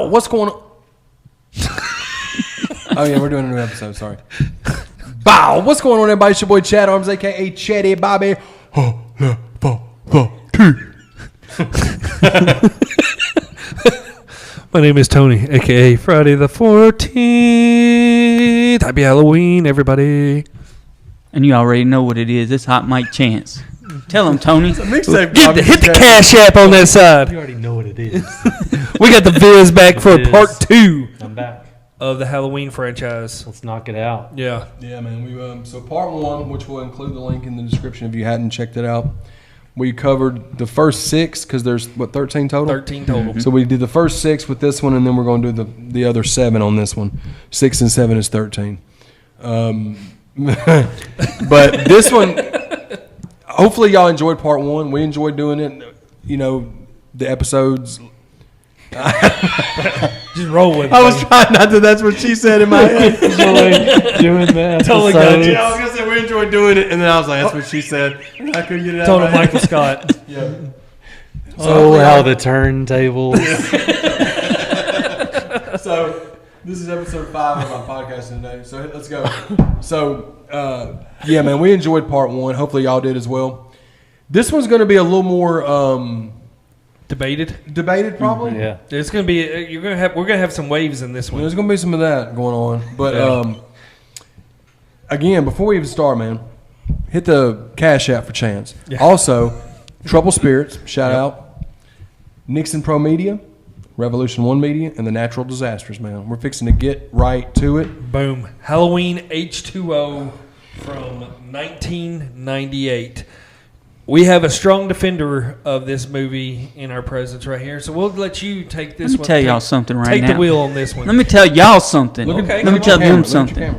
what's going on? Oh, yeah, we're doing a new episode. Sorry. Bow. What's going on, everybody? It's your boy Chad Arms, a.k.a. Chatty Bobby. My name is Tony, a.k.a. Friday the 14th. Happy Halloween, everybody. And you already know what it is. It's Hot Mike Chance. Tell him, Tony. Hit the Cash App on that side. You already know what it is. We got the Viz back for part 2 I'm back. of the Halloween franchise. Let's knock it out. Yeah. Yeah, man. We so part 1, which we'll include the link in the description if you hadn't checked it out. We covered the first 6 because there's 13 total. 13 total. So we did the first 6 with this one, and then we're going to do the other 7 on this one. 6 and 7 is 13. But this one, hopefully y'all enjoyed part 1. We enjoyed doing it. You know, the episodes. Just roll with it. I was trying not to. That's what she said in my head. Doing that. Totally got you. I was gonna say we enjoyed doing it, and then I was like, "That's what she said." I couldn't get it out. Total Michael Scott. Yeah. Oh, how the turntables. So this is episode 5 of my podcast today. So let's go. So yeah, man, we enjoyed part 1. Hopefully y'all did as well. This one's going to be a little more Debated, probably. Yeah. It's gonna be. We're gonna have some waves in this one. There's going to be some of that going on. But again, before we even start, man, hit the Cash App for Chance. Yeah. Also, Trouble Spirits, shout out. Nixon Pro Media, Revolution 1 Media, and the Natural Disasters, man. We're fixing to get right to it. Boom. Halloween H2O from 1998. We have a strong defender of this movie in our presence right here, so we'll let you take this one. Let me tell y'all something right now. Take the wheel on this one. Let me tell y'all something. Okay. Let me tell them something.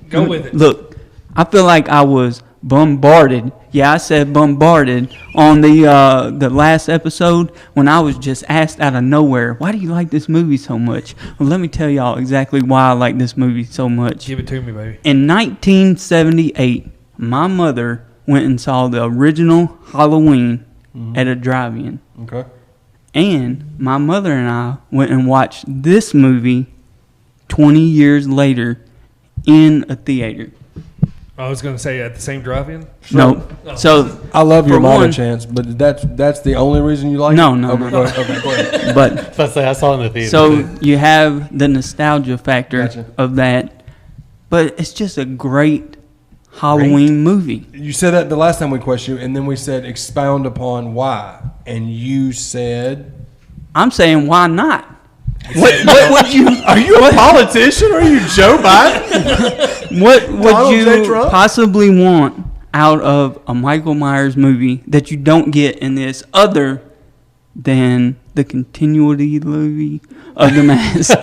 Go with it. Look, I feel like I was bombarded. Yeah, I said bombarded on the last episode when I was just asked out of nowhere, why do you like this movie so much? Well, let me tell y'all exactly why I like this movie so much. Give it to me, baby. In 1978, my mother went and saw the original Halloween at a drive-in. Okay. And my mother and I went and watched this movie 20 years later in a theater. I was going to say at the same drive-in? No. So I love your for mama one- Chance, but that's the only reason you like No, it? no, Okay, no. go ahead. Okay, go ahead. but Let's say I saw it in the theater. so you have the nostalgia factor Gotcha. of that, but it's just a great Halloween movie. You said that the last time we questioned you, and then we said expound upon why, and you said, I'm saying why not? What would you? "Are you a politician? Or are you Joe Biden?" What would Donald J. you Trump? possibly want out of a Michael Myers movie that you don't get in this, other than the continuity movie of The Mask?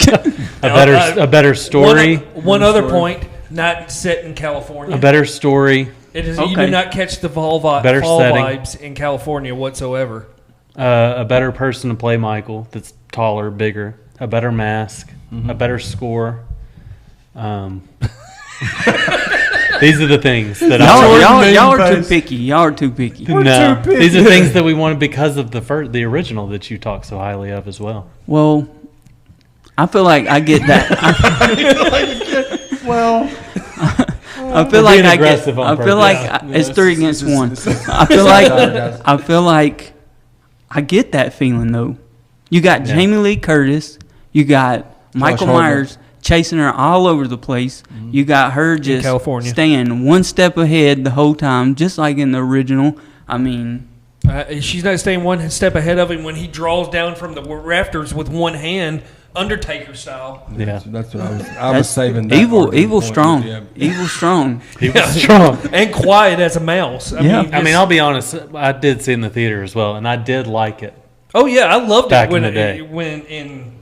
a better story. One other point, not set in California. A better story. It is. Okay. You do not catch the fall Better setting. vibes in California whatsoever. A better person to play Michael that's taller, bigger. A better mask. A better score. These are the things that Y'all are too picky. Y'all are too picky. No, these are things that we wanted because of the original that you talk so highly of as well. Well, I feel like I get that. Well, I feel like being I aggressive get. on I feel purpose. like it's 3 against 1. this- I feel like I feel like I get that feeling though. You got Yeah. Jamie Lee Curtis. You got Michael Hartnett. Myers chasing her all over the place. You got her just California. staying one step ahead the whole time, just like in the original. I mean, She's not staying one step ahead of him when he draws down from the rafters with one hand, Undertaker style. Yeah, that's what I was saving. That evil argument point, strong, yeah. evil strong. he was strong. And quiet as a mouse. Yeah. I mean, I'll be honest. I did see it in the theater as well, and I did like it. Oh yeah, I loved Back it when in the day. when in.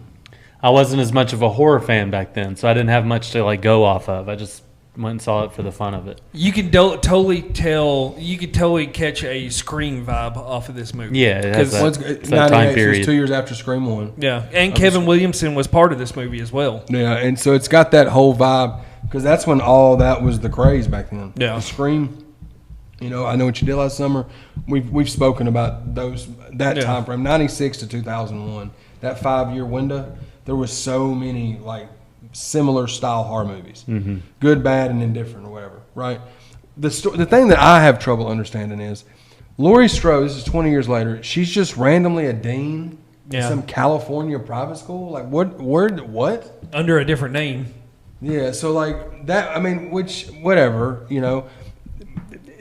I wasn't as much of a horror fan back then, so I didn't have much to like go off of. I just went and saw it for the fun of it. You can totally tell. You could totally catch a Scream vibe off of this movie. Yeah, it has Well, that, it's that 98, time so period. it's 2 years after Scream 1. Yeah, and Kevin Williamson was part of this movie as well. Yeah, and so it's got that whole vibe because that's when all that was the craze back then. Yeah. The Scream. You know, I Know What You Did Last Summer. We've spoken about that Yeah. time frame, 96 to 2001. that 5-year window, there was so many like similar style horror movies, good, bad, and indifferent, or whatever. Right. The thing that I have trouble understanding is Laurie Strode. This is 20 years later. She's just randomly a dean in some California private school. Like what? Under a different name. Yeah. So like that. I mean, which whatever, you know.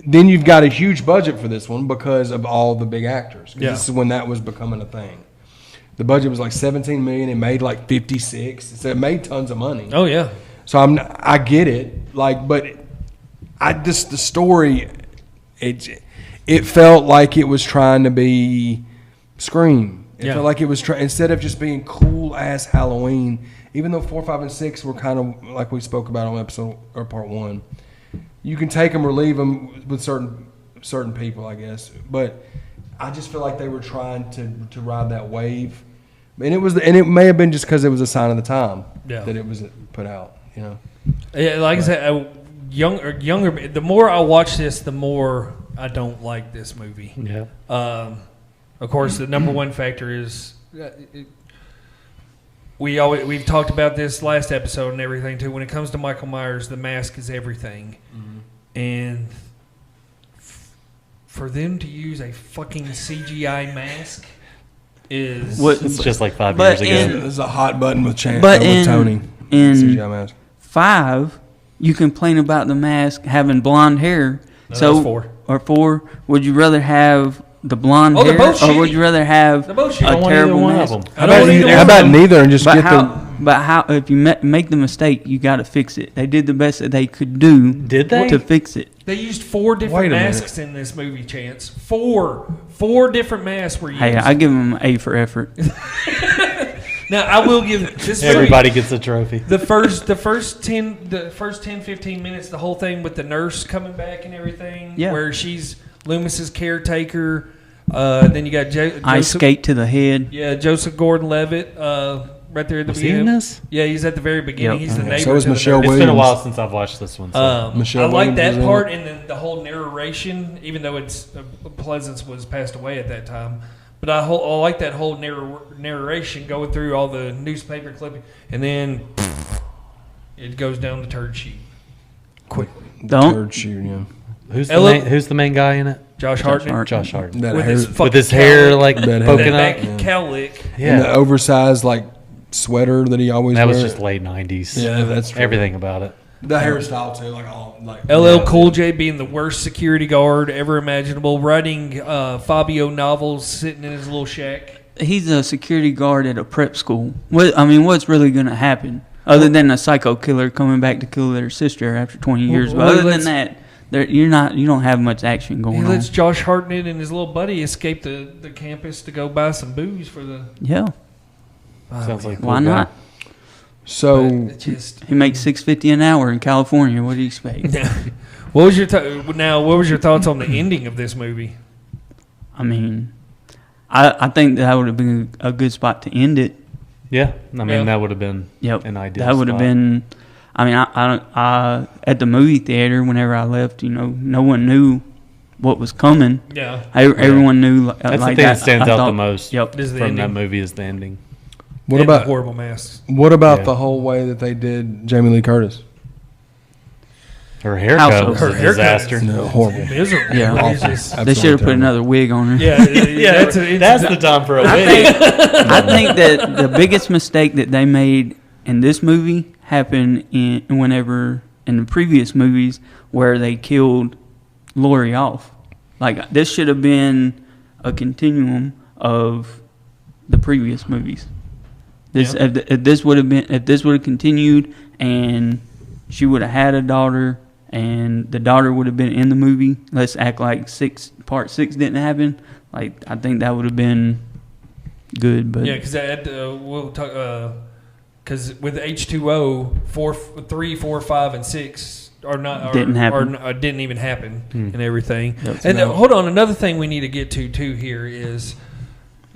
Then you've got a huge budget for this one because of all the big actors. Yeah. This is when that was becoming a thing. The budget was like $17 million. It made like 56. So it made tons of money. Oh yeah. So I get it. Like, but the story, it felt like it was trying to be Scream. It felt like it was instead of just being cool ass Halloween. Even though 4, 5, and 6 were kind of like we spoke about on episode or part 1. You can take them or leave them with certain people, I guess. But I just feel like they were trying to ride that wave, and it may have been just because it was a sign of the time that it was put out. You know. Yeah, like I said, younger. The more I watch this, the more I don't like this movie. Yeah. Of course, the number one factor is. We've talked about this last episode and everything too. When it comes to Michael Myers, the mask is everything, and for them to use a fucking CGI mask is It's just like 5 years ago. This is a hot button with Tony. In CGI mask. 5, you complain about the mask having blonde hair. No, that's 4. Or 4. Would you rather have the blonde they're hair, both or shitty. would you rather have They're both shitty. a I don't want terrible one mask? of them. How about neither and just But get how if you make the mistake, you got to fix it. They did the best that they could do. Did they? To fix it? They used 4 different Wait a minute. masks in this movie, Chance. 4 different masks were used. Hey, I give them an A for effort. Now I will give this Everybody gets a trophy. the first 10 15 minutes, the whole thing with the nurse coming back and everything, where she's Loomis's caretaker. Then you got Ice skate to the head. Yeah, Joseph Gordon-Levitt, right there at the Was he beginning. in this? Yeah, he's at the very beginning. Yep. He's the neighbor. So is to the Michelle nurse. It's been a Williams. while since I've watched this one. So. Michelle I like Williams that was in part, it. and then the whole narration. Even though it's Pleasance was passed away at that time, but I like that whole narration going through all the newspaper clipping, and then it goes down the turd sheet quickly. Third shoot, yeah. Who's the main guy in it? Josh Hartnett. Josh Hartnett. That With hair, his hair cowlick. like That poking That up. back cowlick. and the Yeah, oversized like sweater that he always that wears. was just late '90s. Yeah, that's true. everything about it. The hairstyle too, like all like LL Cool J being the worst security guard ever imaginable, writing Fabio novels, sitting in his little shack. He's a security guard at a prep school. What's really going to happen other than a psycho killer coming back to kill their sister after 20 years? Well, But other than that, you don't have much action He going lets on. Josh Hartnett and his little buddy escape the campus to go buy some booze for the. Yeah, Sounds like a why cool guy. not? So It just. He makes $6.50 an hour in California. What do you expect? What was your what was your thoughts on the ending of this movie? I mean, I think that would have been a good spot to end it. Yeah, I mean Yeah. that would have been Yep, an ideal. that would have spot. been. I mean, I at the movie theater whenever I left, no one knew what was coming. Yeah. Everyone knew. That's the like thing that stands I out thought- the most Yep. Is the from that ending. movie is the ending. what And the about horrible masks? the Yeah. whole way that they did Jamie Lee Curtis? Her haircut How so? was Her a haircut disaster. No, horrible. Miserable. Yeah. It's just- They should have put another wig on her. yeah. That's the time for a I wig. think that the biggest mistake that they made in this movie happened in the previous movies where they killed Laurie off. Like this should have been a continuum of the previous movies. If this would have continued and she would have had a daughter and the daughter would have been in the movie. Let's act like part 6 didn't happen. Like I think that would have been good, but Yeah, because we'll talk. Because with H2O, 3, 4, 5, and 6 are not Didn't happen. Or didn't even happen and everything. Yep. And hold on, another thing we need to get to too here is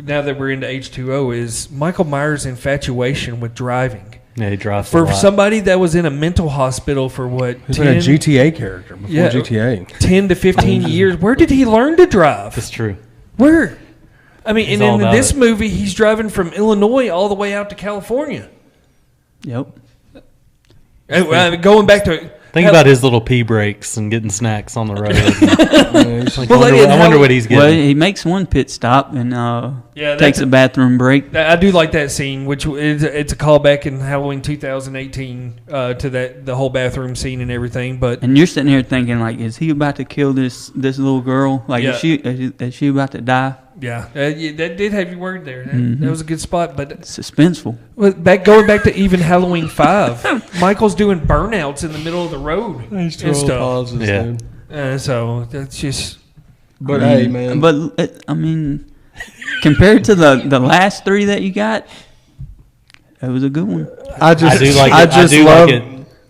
now that we're into H2O is Michael Myers' infatuation with driving. Yeah, he drives a For lot. somebody that was in a mental hospital for what He's like a GTA character before GTA. 10 to 15 years, where did he learn to drive? That's true. Where? I mean, He's and all in about this it. movie, he's driving from Illinois all the way out to California. Yep. Going back to Think about his little pee breaks and getting snacks on the road. Like, Well, I wonder what he's Well, getting. he makes one pit stop and Yeah, takes a bathroom break. I do like that scene, which is it's a callback in Halloween 2018 to the whole bathroom scene and everything. But And you're sitting here thinking, like, is he about to kill this little girl? Like, Yeah. is she about to die? yeah, that did have you worried there. That was a good spot. But Suspenseful. going back to even Halloween 5, Michael's doing burnouts in the middle of the road and stuff. Yeah. So that's just. But hey, man. But I mean, compared to the last three that you got, it was a good one. I I do like it. I just love. like it.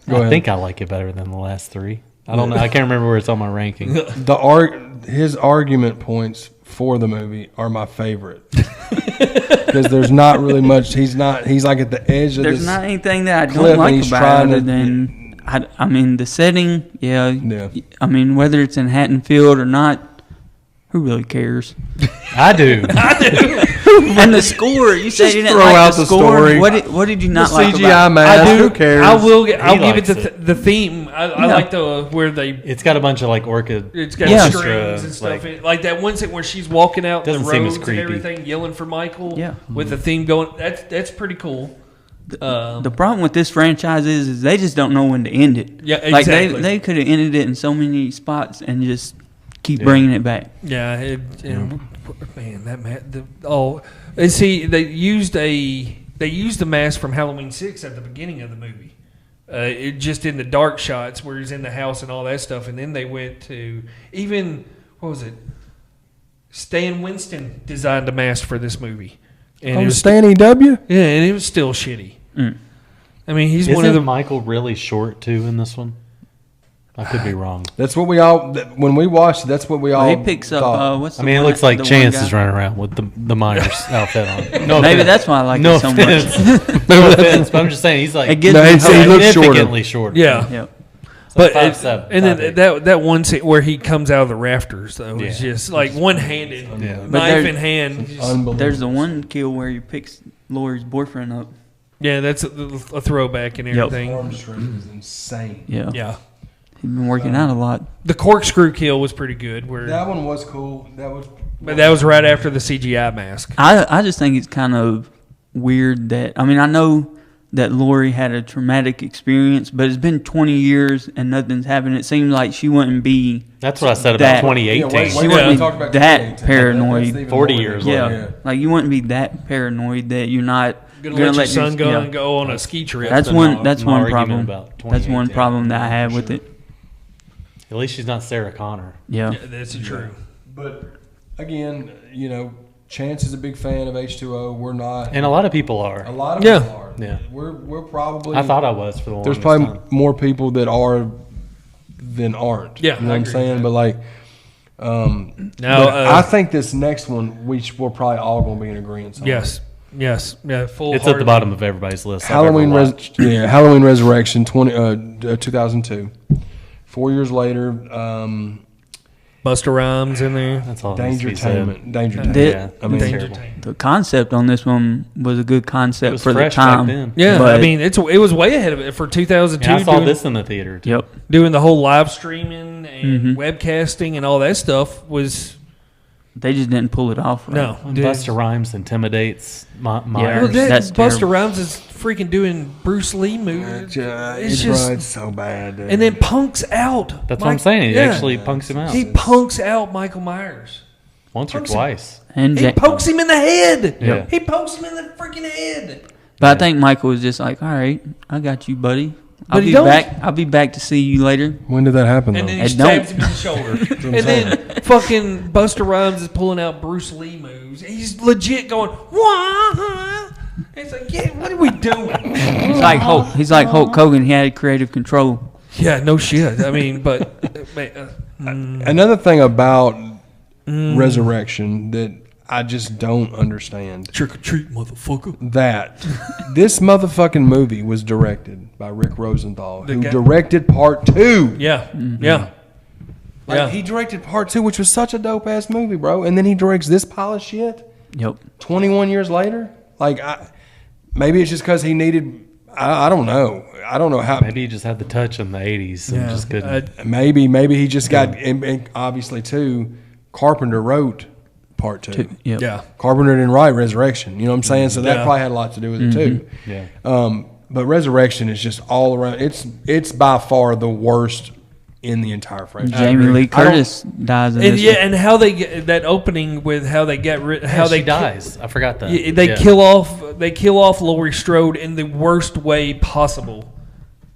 Go I ahead. think I like it better than the last three. I don't know. I can't remember where it's on my ranking. His argument points for the movie are my favorite because there's not really much. He's like at the edge of There's this. not anything that I cliff, don't and like he's about trying it other to- than I mean the setting. Yeah. Yeah. I mean whether it's in Haddonfield or not, who really cares? I do. And the score, you said you didn't throw like out the the score. story. What did you not The like CGI about it? mask. I do. Who cares? I'll give likes it the theme. I Yeah. like the where they. It's got a bunch of like orchid. It's got Yeah. strings and stuff. Like that one scene where she's walking out the Doesn't seem as roads and creepy. everything, yelling for Michael. Yeah. With the theme going. That's pretty cool. The problem with this franchise is they just don't know when to end it. Yeah, Like exactly. they could have ended it in so many spots and just keep bringing it back. Yeah, man, and see, they used the mask from Halloween 6 at the beginning of the movie. It just in the dark shots where he's in the house and all that stuff, and then they went to even what was it? Stan Winston designed a mask for this movie, and it was Stan E.W. yeah, and it was still shitty. Mm. I mean, he's Isn't one of the Michael really short too in this one? I could be wrong. That's what we all. When we watched, that's what we all. He picks up. thought. What's the I mean, it one- looks like the one Chance guy? is running around with the Myers outfit on. No Maybe offense. that's why I like No it so offense. much. No offense, but I'm just saying he's like It gives No, me it's- he hope. looks significantly shorter. yeah. Yep. But like it- 5'7", and 5'8". then that one scene where he comes out of the rafters though is Yeah. just like one handed, Yeah. But knife there- in hand. Just- Unbelievable. There's the one kill where he picks Lori's boyfriend up. yeah, that's a throwback and Yep. everything. arm strength is insane. Yeah. Yeah, He's been working out a lot. the corkscrew kill was pretty good. That one was cool. But that was right after the CGI mask. I just think it's kind of weird that I know that Lori had a traumatic experience, but it's been 20 years and nothing's happened. It seems like she wouldn't be That's what I said That- about 2018. She wouldn't we be talked about that 2018. paranoid. That's even 40 more years than- yeah, like you wouldn't be that paranoid that you're not Gonna let your son go yeah. and go on a ski trip. That's That's one. my- That's my one argument problem. about That's one 2018. problem that I have with it. At least she's not Sarah Connor. Yeah. Yeah, that's true. But again, Chance is a big fan of H2O. We're not. And a lot of people are. A lot of Yeah. people are. Yeah. We're probably. I thought I was for the There's longest probably time. more people that are than aren't. Yeah, you know I what I'm agree saying. with But like, Now, but I think this next one we're probably all going to be in agreement on. yes, yeah, full. It's at the bottom of everybody's list. Halloween, I've ever watched. Halloween Resurrection, 2002. 4 years later, Busta Rhymes in there. That's all. that needs to be said. Dangertainment. Did- Yeah, mean, it's Danger terrible. Tank. The concept on this one was a good It concept was for the fresh back time. then. Yeah, But- I mean it was way ahead of it for 2002. Yeah, I saw doing, this in the theater. Too. Yep. doing the whole live streaming and Mhm. webcasting and all that stuff was They just didn't pull it off. Right. no. When dude. Busta Rhymes intimidates Well, Myers. That's Busta terrible. Rhymes is freaking doing Bruce Lee movies. It's just so bad. Dude. and then punks out. That's what I'm saying. He yeah. actually punks him out He punks out Michael Myers. once or punks him. twice. And He Ja- pokes him in the head. Yeah. He pokes him in the freaking head. But I think Michael was just like, "All right, I got you, buddy. I'll But he be don't. back. I'll be back to see you later." when did that happen? And though? then he It stabs don't. him in the shoulder. And then fucking Busta Rhymes is pulling out Bruce Lee moves. He's legit going, wah. It's like, yeah, what are we doing? He's like Hulk. He's like Hulk Hogan. He had creative control. Yeah, no shit. I mean, but Another thing about Resurrection that I just don't understand trick or treat, motherfucker. that this motherfucking movie was directed by Rick Rosenthal, The who guy- directed Part 2. Yeah, yeah. Like, Yeah. he directed Part 2, which was such a dope ass movie, bro. And then he directs this pile of shit. Yep. 21 years later? Like, maybe it's just because he needed. I don't know. I don't know how. Maybe he just had the touch in the 80s and just couldn't. Maybe he just got. And obviously, too, Carpenter wrote part 2. Yep. Yeah. Carpenter didn't write Resurrection. You know what I'm saying? So that probably had a lot to do with it too. Yeah. But Resurrection is just all around. It's by far the worst in the entire franchise. Jamie Lee Curtis dies in And this yeah, one. and how they get that opening with how they get rid, how She they dies. I forgot that. They kill off Laurie Strode in the worst way possible,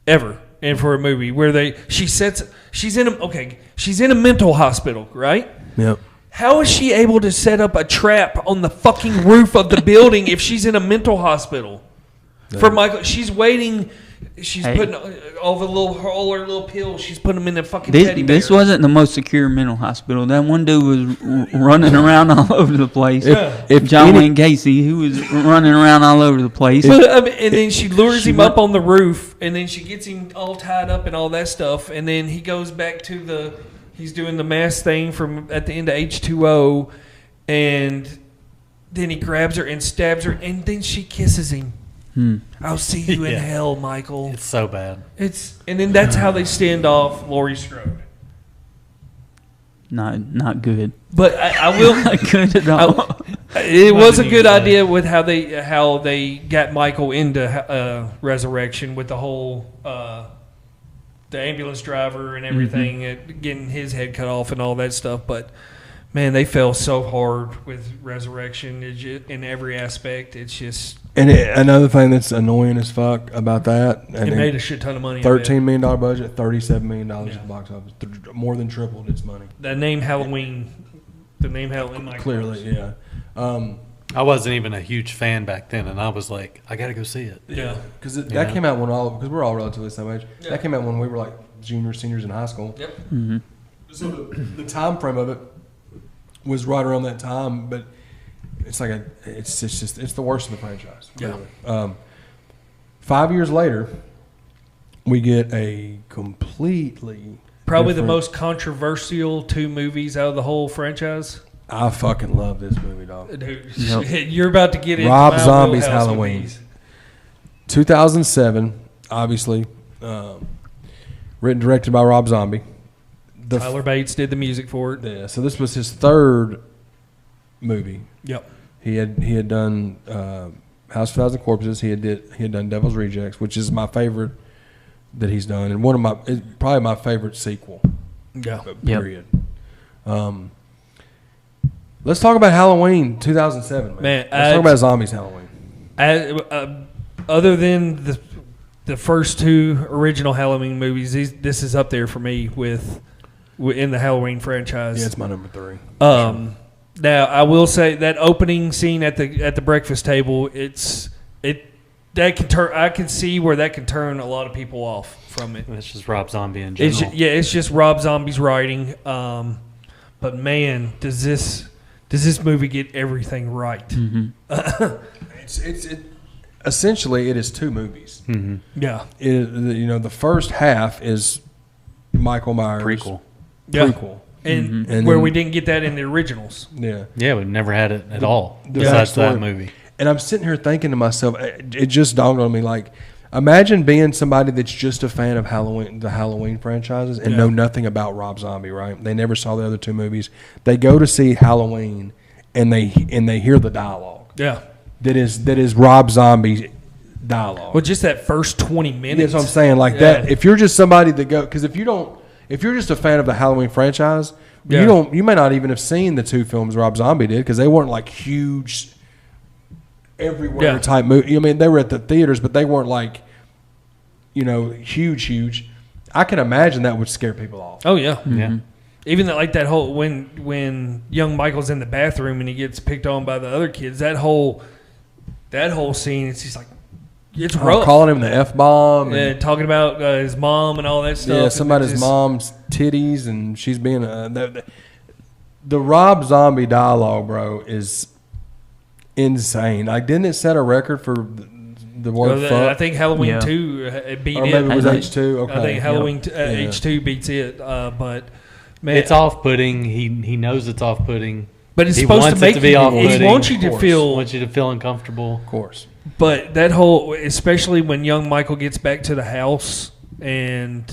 ever, and for a movie where she's in a mental hospital, right? Yep. How is she able to set up a trap on the fucking roof of the building if she's in a mental hospital? For Michael, she's waiting. She's putting all her little pills. She's putting them in a fucking teddy bear. This wasn't the most secure mental hospital. That one dude was running around all over the place. If John Wayne Gacy, who was running around all over the place. And then she lures him up on the roof, and then she gets him all tied up and all that stuff. And then he goes back to he's doing the mass thing from at the end of H2O, and then he grabs her and stabs her, and then she kisses him. I'll see you in Yeah. hell, Michael. It's so bad. And then that's how they stand off Laurie Strode. Not good. But I will. Not good at all. It was a good idea with how they got Michael into Resurrection with the whole the ambulance driver and everything, getting his head cut off and all that stuff. But man, they fell so hard with Resurrection in every aspect. It's just. And another thing that's annoying as fuck about that, and it made a shit ton of money. $13 million budget, $37 million at the box office, more than tripled its money. The name Halloween. Clearly, yeah. I wasn't even a huge fan back then, and I was like, I got to go see it. Yeah. Because that came out because we're all relatively the same age. Yeah. That came out when we were like juniors, seniors in high school. Yep. Mm-hmm. So the time frame of it was right around that time, but it's like it's the worst of the franchise. Yeah. Really. 5 years later, we get a completely Probably different. the most controversial 2 movies out of the whole franchise. I fucking love this movie, dog. Dude, Yep. you're about to get into Rob my Zombie's wheelhouse with Halloween. these. 2007, obviously, written directed by Rob Zombie. Tyler Bates did the music for it. Yeah, so this was his third movie. Yep. He had done House of 1,000 Corpses. He had done Devil's Rejects, which is my favorite that he's done, and probably my favorite sequel. Yeah. Period. Let's talk about Halloween 2007, man. Let's talk about Zombies Halloween. Other than the first 2 original Halloween movies, this is up there for me in the Halloween franchise. Yeah, it's my number 3. Now I will say that opening scene at the breakfast table, I can see where that can turn a lot of people off from it. It's just Rob Zombie in general. It's just Rob Zombie's writing. But man, does this movie get everything right? Mm-hmm. Essentially, it is 2 movies. Mm-hmm. Yeah. The first half is Michael Myers Prequel. Prequel. And where we didn't get that in the originals. Yeah. Yeah, we've never had it at all the besides that backstory. movie. And I'm sitting here thinking to myself, it just dawned on me, like, imagine being somebody that's just a fan of the Halloween franchises and know nothing about Rob Zombie, right? They never saw the other 2 movies. They go to see Halloween and they hear the dialogue. Yeah. That is Rob Zombie's dialogue. Well, just that first 20 minutes. That's what I'm saying. Like that, if you're just somebody that because if you're just a fan of the Halloween franchise, you may not even have seen the 2 films Rob Zombie did because they weren't like huge, everywhere type movie. I mean, they were at the theaters, but they weren't like, huge. I can imagine that would scare people off. Oh yeah. Mm-hmm. Yeah. Even that whole when young Michael's in the bathroom and he gets picked on by the other kids, that whole scene, it's just like it's rough. Calling him the F-bomb. Yeah, talking about his mom and all that stuff. Yeah, somebody's mom's titties, and she's being the Rob Zombie dialogue, bro, is insane. Like, didn't it set a record for the word fuck? I think Halloween 2 beat or it. maybe it was H2. Okay, I think Halloween H2 beats it, but man, it's off-putting. He knows it's off-putting, But it's He supposed wants to it make to be you. off-putting, He wants you of to course. feel. Want you to feel uncomfortable. Of course. But that whole, especially when young Michael gets back to the house and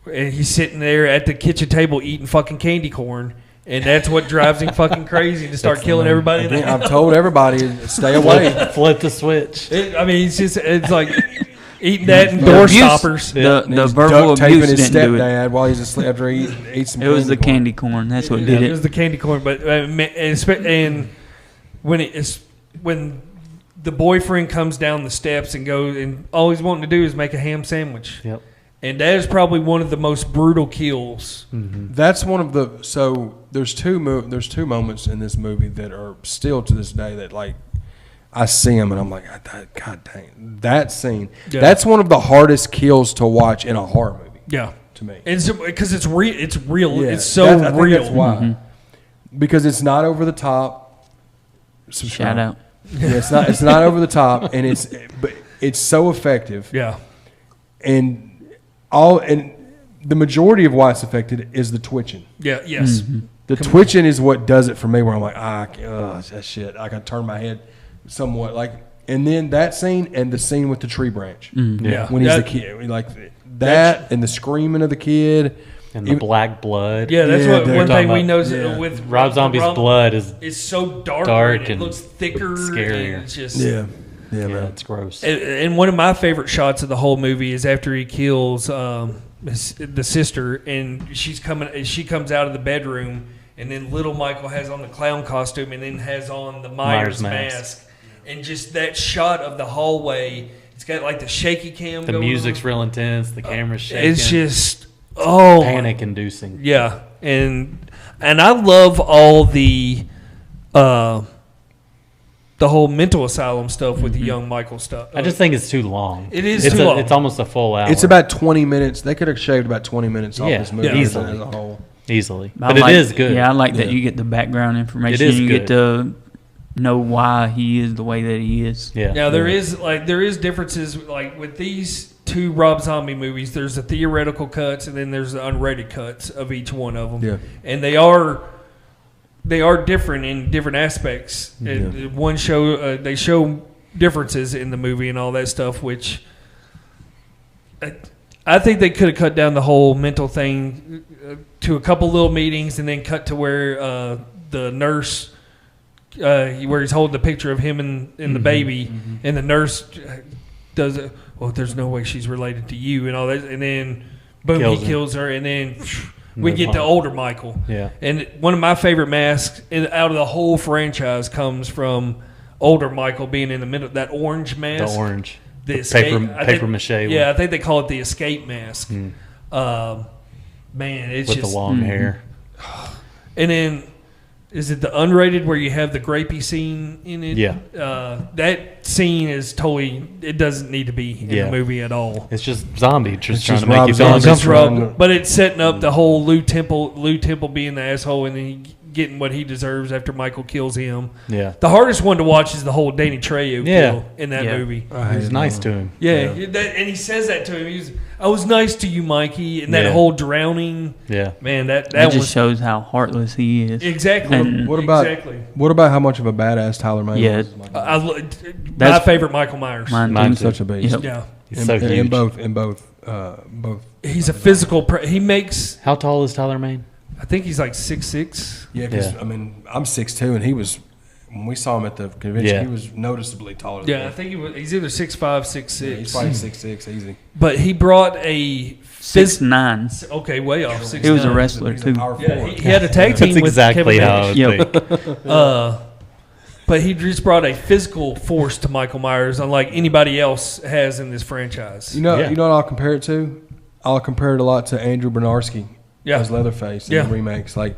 he's sitting there at the kitchen table eating fucking candy corn, and that's what drives him fucking crazy to start killing everybody in the Again, house. I've told everybody, stay away. Flip the switch. It's like eating that and The door abuse- stoppers. The And he's verbal duct taping abuse his didn't do it. stepdad while he's asleep after he ate some It was the corn. candy corn. That's what did It was it. the candy corn, but and when the boyfriend comes down the steps and goes, and all he's wanting to do is make a ham sandwich, Yep. and that is probably one of the most brutal kills. That's one of the there's two moments in this movie that are still to this day that like I see them and I'm like God dang that scene. Yeah. That's one of the hardest kills to watch in a horror movie Yeah, to me. because it's real. It's real. Yeah, It's so I think real. That's why. Because it's not over the top. Subscribe. Shout out. Yeah, it's not over the top, and but it's so effective. Yeah, And the majority of why it's effective is the twitching. yeah, yes. The twitching is what does it for me. Where I'm like, that shit. I can turn my head somewhat like, and then that scene and the scene with the tree branch Yeah, when he's That- the kid, like that and the screaming of the kid. And the black blood. Yeah, that's Yeah, what they're one thing talking we about- know with Rob Zombie's blood is It's so dark and it and looks thicker, scarier. and it's just Yeah, yeah, man. it's gross. And one of my favorite shots of the whole movie is after he kills the sister, and she comes out of the bedroom, and then little Michael has on the clown costume, and then has on the Myers mask, and just that shot of the hallway. It's got like the shaky cam. The going music's on. real intense. The camera's shaking. It's just panic inducing. Yeah, and I love all the whole mental asylum stuff with the young Michael stuff. I just think it's too long. It is it's too long. It's almost a full hour. It's about 20 minutes. They could have shaved about 20 minutes off Yeah, this movie yeah. as Easily. a whole. easily, I but like- it is good. Yeah, I like that Yeah. you get the background information. It is you good. get to know why he is the way that he is. Yeah. Now there is differences like with these two Rob Zombie movies. There's the theoretical cuts and then there's the unrated cuts of each one of them. Yeah. And they are different in different aspects. And one show they show differences in the movie and all that stuff, which I think they could have cut down the whole mental thing to a couple little meetings and then cut to where the nurse. Where he's holding the picture of him and the baby, and the nurse does it. Well, there's no way she's related to you, and all that. And then, boom, Kills he him. kills her, and then we Move get to on. older Michael. Yeah. And one of my favorite masks out of the whole franchise comes from older Michael being in the middle. That orange The mask, orange. the The escape, I think- paper mache one. Yeah, I think they call it the escape mask. Man, it's With just the long hair. and then, is it the unrated where you have the grapey scene in it? Yeah. That scene is totally. It doesn't need to be in Yeah. the movie at all. It's just zombie, just It's trying just to make Rob you feel Zombie uncomfortable. trying to- But it's setting up the whole Lou Temple being the asshole and then he getting what he deserves after Michael kills him. Yeah. The hardest one to watch is the whole Danny Trejo Yeah. kill in that Yeah. movie. He was nice to him. Yeah, and he says that to him. I was nice to you, Mikey, and that Yeah. whole drowning. Yeah. Man, that It was just shows how heartless he is. exactly. And- What about exactly? how much of a badass Tyler Mane Yeah. was? My That's- favorite Michael Myers. Mine Mine too. too. Such a beast. Yep. Yeah, He's so huge. In both. he's a physical. He makes. How tall is Tyler Mane? I think he's like 6'6". Yeah, because Yeah. I mean, I'm 6'2", and he was when we saw him at the convention, Yeah. he was noticeably taller. Yeah, I than me. think he's either 6'5", 6'6". Yeah, he's probably 6'6", easy. But he brought a 6'9". Okay, way off. 6'9". He was a wrestler He's a too. power Yeah, forward. he had a tag team That's with exactly Kevin how I Nash. would think. But he just brought a physical force to Michael Myers, unlike anybody else has in this franchise. You know Yeah. what I'll compare it to? I'll compare it a lot to Andrew Bernarski Yeah. as Leatherface in Yeah. the remakes. Like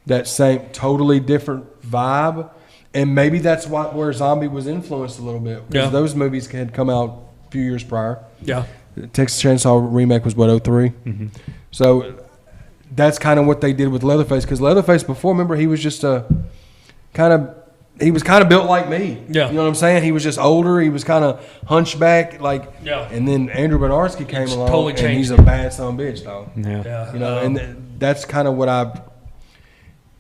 that same, totally different vibe. And maybe that's where Zombie was influenced a little bit. Because Yeah. those movies had come out a few years prior. Yeah, The Texas Chainsaw remake was, 03? Mm-hmm. So that's kind of what they did with Leatherface. Because Leatherface before, remember, he was just he was kind of built like me. Yeah. You know what I'm saying? He was just older. He was kind of hunchback. Yeah. And then Andrew Bernarski came It's along, totally and he's changed a bad son of a bitch, dog. Yeah. yeah. You know, and that's kind of what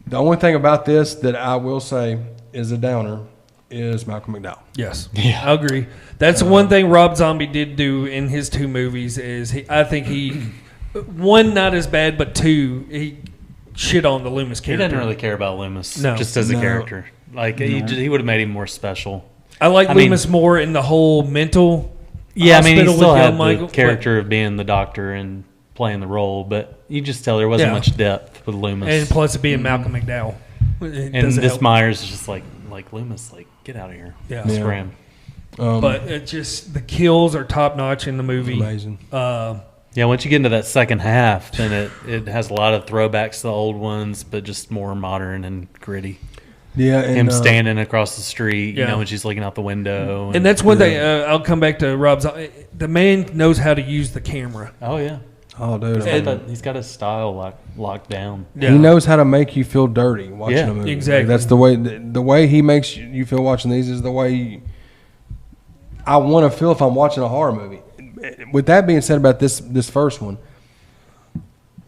The only thing about this that I will say is a downer is Malcolm McDowell. Yes, Yeah. I agree. That's one thing Rob Zombie did do in his 2 movies is I think he, 1, not as bad, but 2, he shit on the Loomis He character. didn't really care about Loomis, No. just as a No. character. Like he would have made him more special. I like I mean- Loomis more in the whole mental. Yeah, I mean, he hospital still with had young Michael, the character of being the doctor and playing the role, but you just tell there wasn't Yeah. much depth with Loomis. and plus it being Malcolm McDowell. It And doesn't this help. Myers is just like Loomis, like get out of here. Yeah. Yeah. Scram. But it just the kills are top notch in the movie. Amazing. Yeah, once you get into that second half, then it has a lot of throwbacks to the old ones, but just more modern and gritty. Yeah, and Him standing across the street, Yeah. when she's looking out the window. And that's one thing. I'll come back to Rob Zombie. The man knows how to use the camera. oh yeah, Oh, dude. he's got his style locked down. Yeah. He knows how to make you feel dirty watching Yeah, a movie. exactly. Like, that's the way he makes you feel watching these is the way I want to feel if I'm watching a horror movie. With that being said about this first one,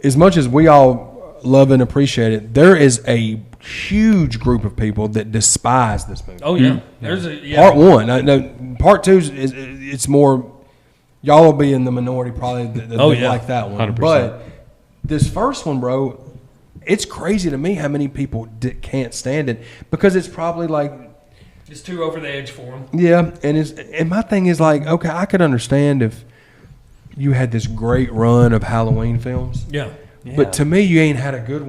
as much as we all love and appreciate it, there is a huge group of people that despise this movie. Oh yeah. There's a Part 1. I know part 2 is it's more. Y'all will be in the minority probably that like that one. 100%. But this first one, bro, it's crazy to me how many people can't stand it because it's probably like, It's too over the edge for him. yeah. And my thing is like, okay, I could understand if you had this great run of Halloween films, Yeah. but to me, you ain't had a good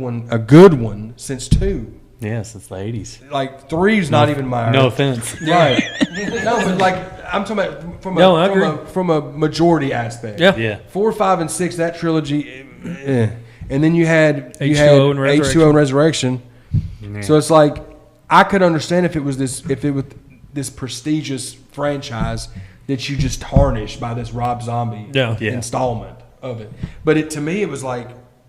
one since 2. Yeah, since the 80s. Like 3's not even my No offense. right. No, but like I'm talking about No, I agree. from a majority aspect. Yeah. Yeah. 4, 5, and 6, that trilogy, and then you had H2O and Resurrection. H2O and Resurrection. So it's like I could understand if it was this prestigious franchise that you just tarnished by this Rob Zombie Yeah. Yeah. installment of it. But to me, it was like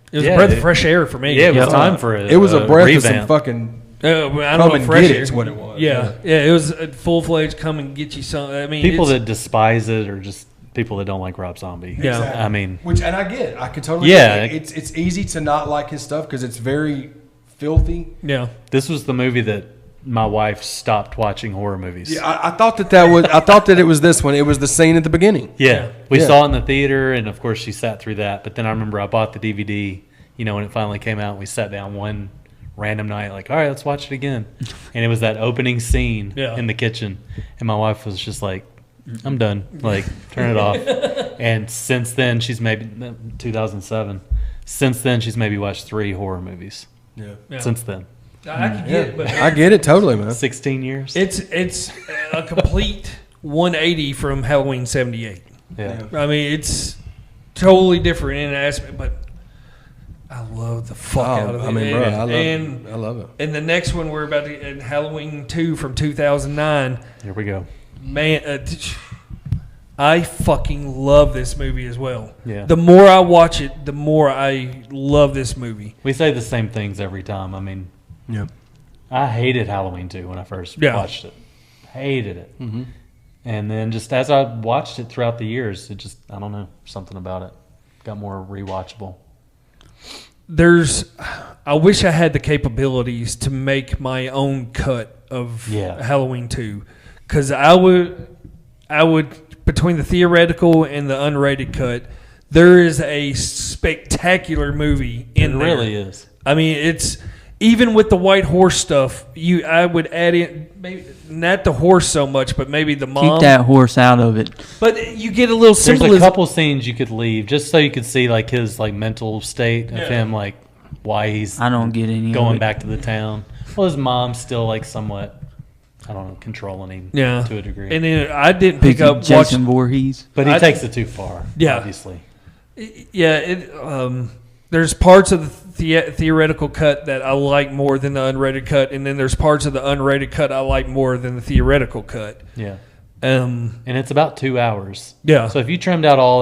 It was Yeah, a breath it- of fresh air for me. Yeah, it was time for it. it was a breath of some revamp. fucking. I don't Come know, and fresh get air. it's what it was. Yeah. Yeah. It was a full fledged come and get you some. I mean, People it's- that despise it are just people that don't like Rob Zombie. Yeah. Exactly. I mean, Which, and I get it. I can totally Yeah. get it. It's easy to not like his stuff because it's very filthy. Yeah. this was the movie that my wife stopped watching horror movies. Yeah, I thought that was. I thought that it was this one. It was the scene at the beginning. Yeah. We Yeah. saw it in the theater, and of course she sat through that. But then I remember I bought the DVD, when it finally came out, we sat down one random night, like, all right, let's watch it again. And it was that opening scene Yeah. in the kitchen. And my wife was just like, I'm done. Like, turn it off. And since then, 2007, since then, she's maybe watched 3 horror movies. Yeah, Yeah. Since then. I can get it, but I get it totally, man. 16 years. it's a complete 180 from Halloween '78. yeah. I mean, it's totally different in an aspect, but I love the fuck out of it. I mean, bro, and I love it. and the next one we're about to in Halloween 2 from 2009. Here we go. Man, I fucking love this movie as well. Yeah. The more I watch it, the more I love this movie. We say the same things every time. I mean, Yeah, I hated Halloween 2 when I first watched it. Hated it. Mm-hmm. And then just as I watched it throughout the years, it just, I don't know, something about it got more rewatchable. I wish I had the capabilities to make my own cut of Halloween 2, because I would between the theoretical and the unrated cut, there is a spectacular movie in It there. really is. I mean, it's even with the white horse stuff. I would add in maybe not the horse so much, but maybe the mom. Keep that horse out of it. But you get a little There's symbolism. a couple scenes you could leave just so you could see like his like mental state of him, like why he's I don't get any of going it. back to the town. Well, his mom's still like somewhat, I don't know, controlling him to a degree. And then I didn't pick up Jason Voorhees. But he I- takes it too far, Yeah. obviously. There's parts of the theoretical cut that I like more than the unrated cut, and then there's parts of the unrated cut I like more than the theoretical cut. Yeah. Um, And it's about 2 hours. Yeah. So if you trimmed out all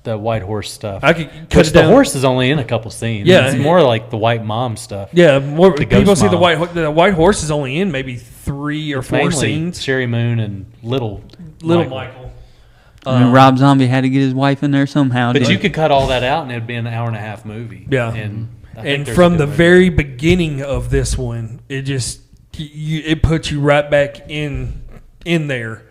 the white horse stuff, I could cut which it the down. horse is only in a couple scenes. Yeah. It's more like the white mom stuff. Yeah, more The people ghost see the mom. white horse is only in maybe 3 or 4 Mainly scenes. Sherry Moon and Little Michael. I mean, Rob Zombie had to get his wife in there somehow. But didn't you he? could cut all that out and it'd be an hour and a half movie. Yeah. And And from the very beginning of this one, it just it puts you right back in there.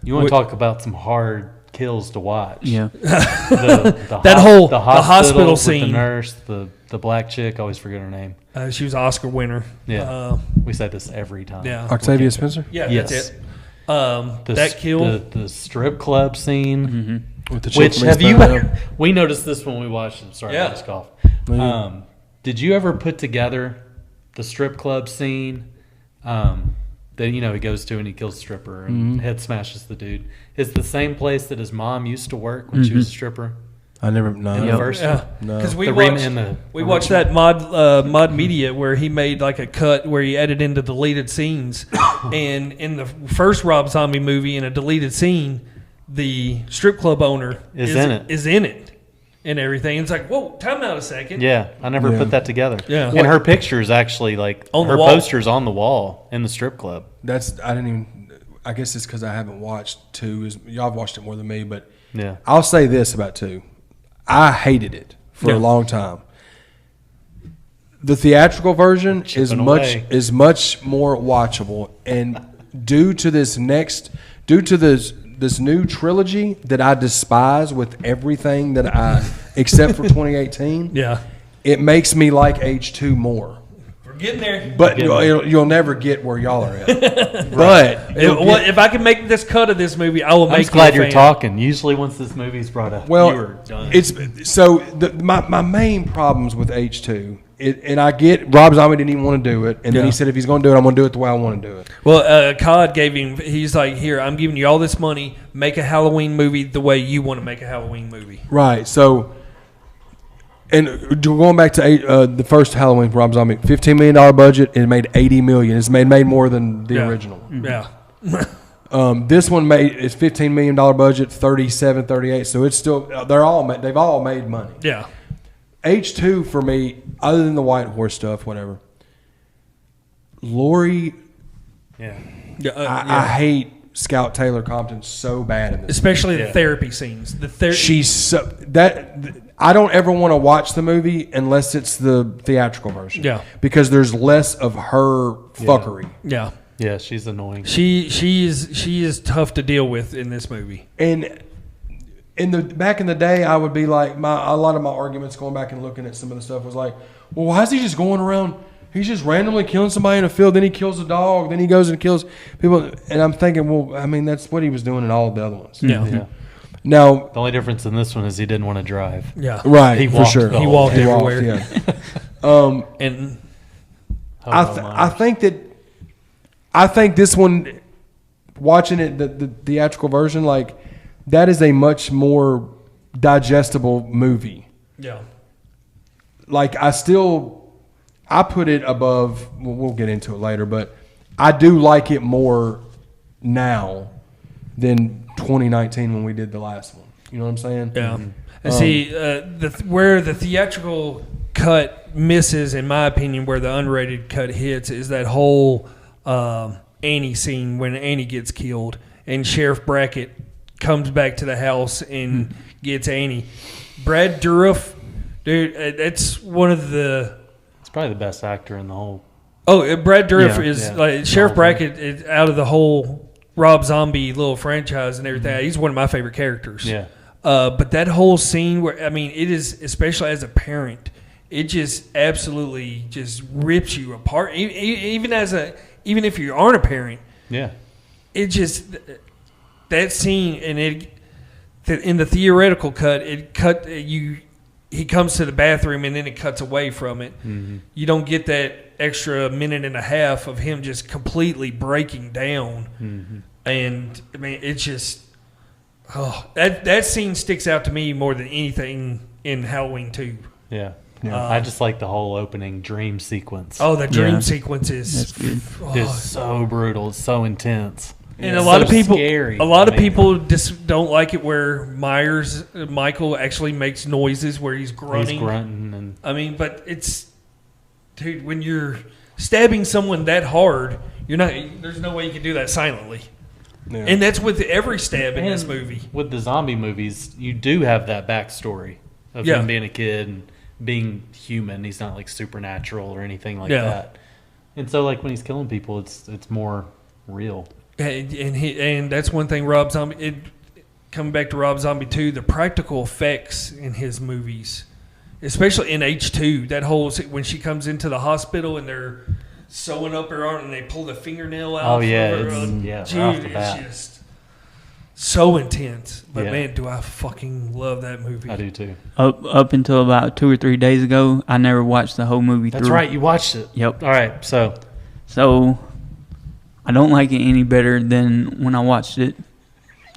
You want to talk about some hard kills to watch? Yeah. The hospital with scene. the nurse, the black chick. I always forget her name. She was Oscar winner. Yeah, we say this every time. Yeah, Octavia Spencer. Yeah, Yes. that's it. That kill. The strip club scene. Mm-hmm. With the Which chick have you? from We noticed this when we watched it. Sorry, Yeah. I just coughed. Did you ever put together the strip club scene? That he goes to and he kills the stripper and head smashes the dude. It's the same place that his mom used to work when she was a stripper. I never know. In the first one. No. Because we The watched that mod media where he made like a cut where he added in the deleted scenes, and in the first Rob Zombie movie, in a deleted scene, the strip club owner Is in it. And everything. It's like, whoa, time out a second. Yeah, I never put that together. Yeah. And her picture is actually like On the her wall. poster's on the wall in the strip club. I didn't even. I guess it's because I haven't watched 2. Y'all have watched it more than me, but Yeah. I'll say this about 2. I hated it for a long time. The theatrical version is much more watchable, and due to this new trilogy that I despise with everything that I except for 2018. Yeah. It makes me like H2 more. We're getting there. But you'll never get where y'all are at. But If I can make this cut of this movie, I will make I'm just glad you a you're fan. talking. Usually once this movie's brought up, you're done. it's so my main problems with H2. And I get Rob Zombie didn't even want to do it, and then he said if he's going to do it, I'm going to do it the way I want to do it. Well, COD gave him. He's like, here, I'm giving you all this money. Make a Halloween movie the way you want to make a Halloween movie. Right. So, and going back to the first Halloween for Rob Zombie, $15 million budget, it made $80 million. It's made more than the original. Yeah. This one it's $15 million budget, 37, 38. So it's still they've all made money. Yeah. H2 for me, other than the White Horse stuff, whatever. Laurie, I hate Scout Taylor Compton so bad in this, especially the therapy scenes. She's so I don't ever want to watch the movie unless it's the theatrical version. Yeah, because there's less of her fuckery. Yeah, yeah, she's annoying. She is tough to deal with in this movie. And back in the day, I would be like a lot of my arguments going back and looking at some of the stuff was like, well, why is he just going around? He's just randomly killing somebody in a field. Then he kills a dog. Then he goes and kills people. And I'm thinking, well, I mean, that's what he was doing in all of the other ones. Yeah. Now, the only difference in this one is he didn't want to drive. Yeah. Right. He for walked sure. He walked everywhere. And I I think this one, watching it the theatrical version, like that is a much more digestible movie. Yeah. Like I put it above. We'll get into it later, but I do like it more now than 2019 when we did the last one. You know what I'm saying? Yeah. And see, where the theatrical cut misses, in my opinion, where the unrated cut hits, is that whole Annie scene when Annie gets killed and Sheriff Brackett comes back to the house and gets Annie. Brad Dourif, dude, that's one of the... It's probably the best actor in the whole... Oh, Brad Dourif is like Sheriff Brackett is out of the whole Rob Zombie little franchise and everything. He's one of my favorite characters. Yeah. But that whole scene where, I mean, it is, especially as a parent, it just absolutely just rips you apart. Even if you aren't a parent, it just, that scene, and in the theoretical cut, he comes to the bathroom and then it cuts away from it. Mm-hmm. You don't get that extra minute and a half of him just completely breaking down. Mm-hmm. And I mean, it's just, that scene sticks out to me more than anything in Halloween 2. Yeah. I just like the whole opening dream sequence. Oh, the dream sequence is it's so brutal. It's so intense. And a lot of people, scary. People just don't like it where Michael actually makes noises where he's grunting. And I mean, but it's, dude, when you're stabbing someone that hard, there's no way you can do that silently. Yeah. And that's with every stab in this movie. With the zombie movies, you do have that backstory of him being a kid and being human. He's not like supernatural or anything like Yeah. that. And so like when he's killing people, it's more real. And that's one thing Rob Zombie. Coming back to Rob Zombie 2, the practical effects in his movies, especially in H2, that whole when she comes into the hospital and they're sewing up her arm and they pull the fingernail out. Oh yeah, of her, right off the dude, bat. it's just so intense. But Yeah. man, do I fucking love that movie. I do too. Up until about 2 or 3 days ago, I never watched the whole movie That's through. right. You watched it. Yep. All right. So So I don't like it any better than when I watched it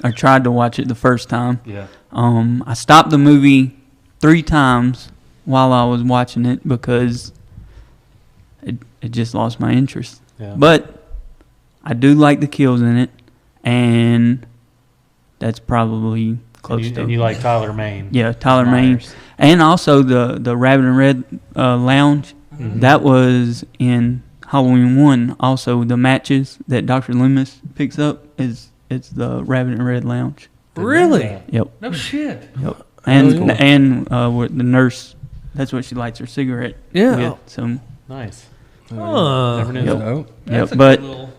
or tried to watch it the first time. yeah. I stopped the movie 3 times while I was watching it because it just lost my interest. Yeah. But I do like the kills in it, and that's probably close to and you like Tyler Mane. Yeah, Tyler Mane. Myers. And also the Rabbit and Red Lounge. Mhm. That was in Halloween 1. Also, the matches that Dr. Loomis picks up it's the Rabbit and Red Lounge. Really? Yeah. Yep. No shit. Yep. And yeah. and with the nurse, that's what she lights her cigarette Yeah. with. So Nice. Huh. Never knew Yep. that. Oh, That's a but good little-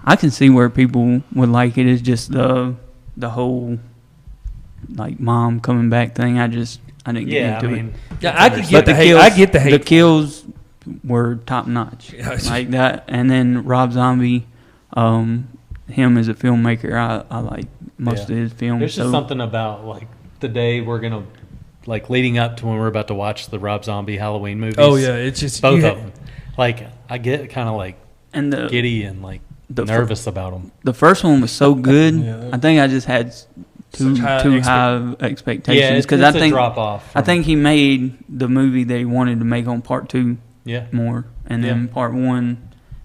I can see where people would like it. It's just the whole like mom coming back thing. I didn't get Yeah. I into mean, it. Yeah, I could But get the hate. I get the hate. The kills were top notch, Yeah. like that. And then Rob Zombie, him as a filmmaker, I like most Yeah. of his films. there's just something about like the day we're gonna like leading up to when we're about to watch the Rob Zombie Halloween movies. Oh yeah, it's just both you of them. Like I get kind of like and giddy and like the fir- nervous about them. the first one was so good. Yeah. I think I just had too Such high high Yeah, expectations it's I a think drop off. I think he made the movie they wanted to make on part 2 Yeah. more, and then Yeah. part 1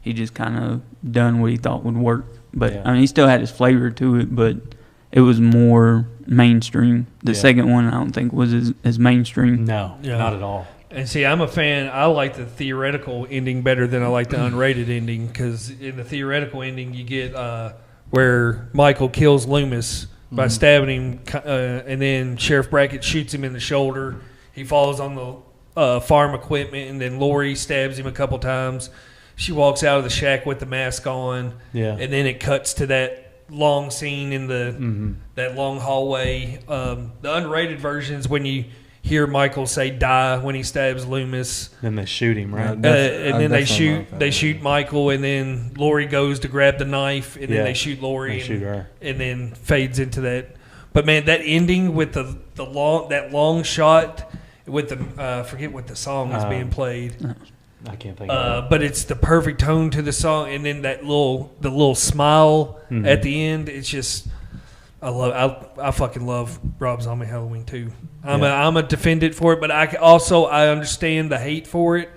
he just kind of done what he thought would work. But Yeah. I mean, he still had his flavor to it, but it was more mainstream. The Yeah. second one I don't think was as mainstream. No, Yeah. not at all. And see, I'm a fan. I like the theoretical ending better than I like the unrated ending because in the theoretical ending, you get where Michael kills Loomis by stabbing him, and then Sheriff Brackett shoots him in the shoulder. He falls on the farm equipment, and then Lori stabs him a couple times. She walks out of the shack with the mask on, Yeah. and then it cuts to that long scene in the that long hallway. The unrated versions when you hear Michael say "die" when he stabs Loomis, Then they shoot him, right? Yeah. and then they definitely shoot like that. they shoot Michael, and then Lori goes to grab the knife, and then Yeah. they shoot Lori, They shoot her. and then fades into that. But man, that ending with the long shot with the forget what the song is being played. I can't think of it. But it's the perfect tone to the song, and then the little smile at the end. It's just I fucking love Rob Zombie Halloween 2. I'm a defendant for it, but I understand the hate for it.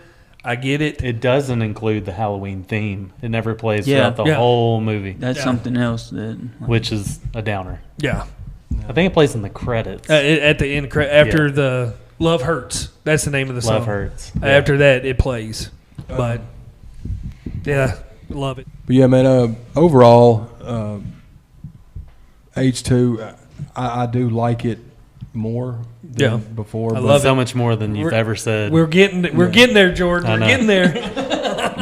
I get it. It doesn't include the Halloween theme. It never plays Yeah. throughout the Yeah. whole movie, That's Yeah. something else that which is a downer. Yeah, I think it plays in the credits. at the end after the Love Hurts. That's the name of the song. Love hurts. After that, it plays. But yeah, love it. but yeah, man. Overall, H2, I do like it more than Yeah. before. I but, love so much more than you've We're- ever said. We're getting there, Jordan. I We're know. getting there.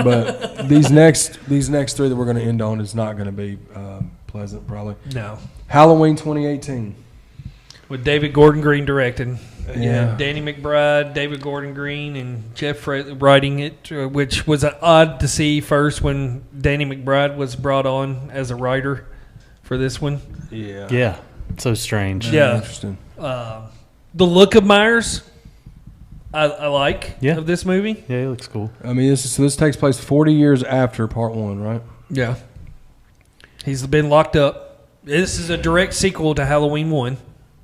but these next 3 that we're going to end on is not going to be pleasant, probably. No, Halloween 2018. with David Gordon Green directing. Yeah. Danny McBride, David Gordon Green, and Jeff writing it, which was odd to see first when Danny McBride was brought on as a writer for this one. Yeah. yeah, so strange. Yeah. Interesting. The look of Myers, I like Yeah. of this movie. Yeah, it looks cool. I mean, this takes place 40 years after part 1, right? Yeah, he's been locked up. This is a direct sequel to Halloween 1.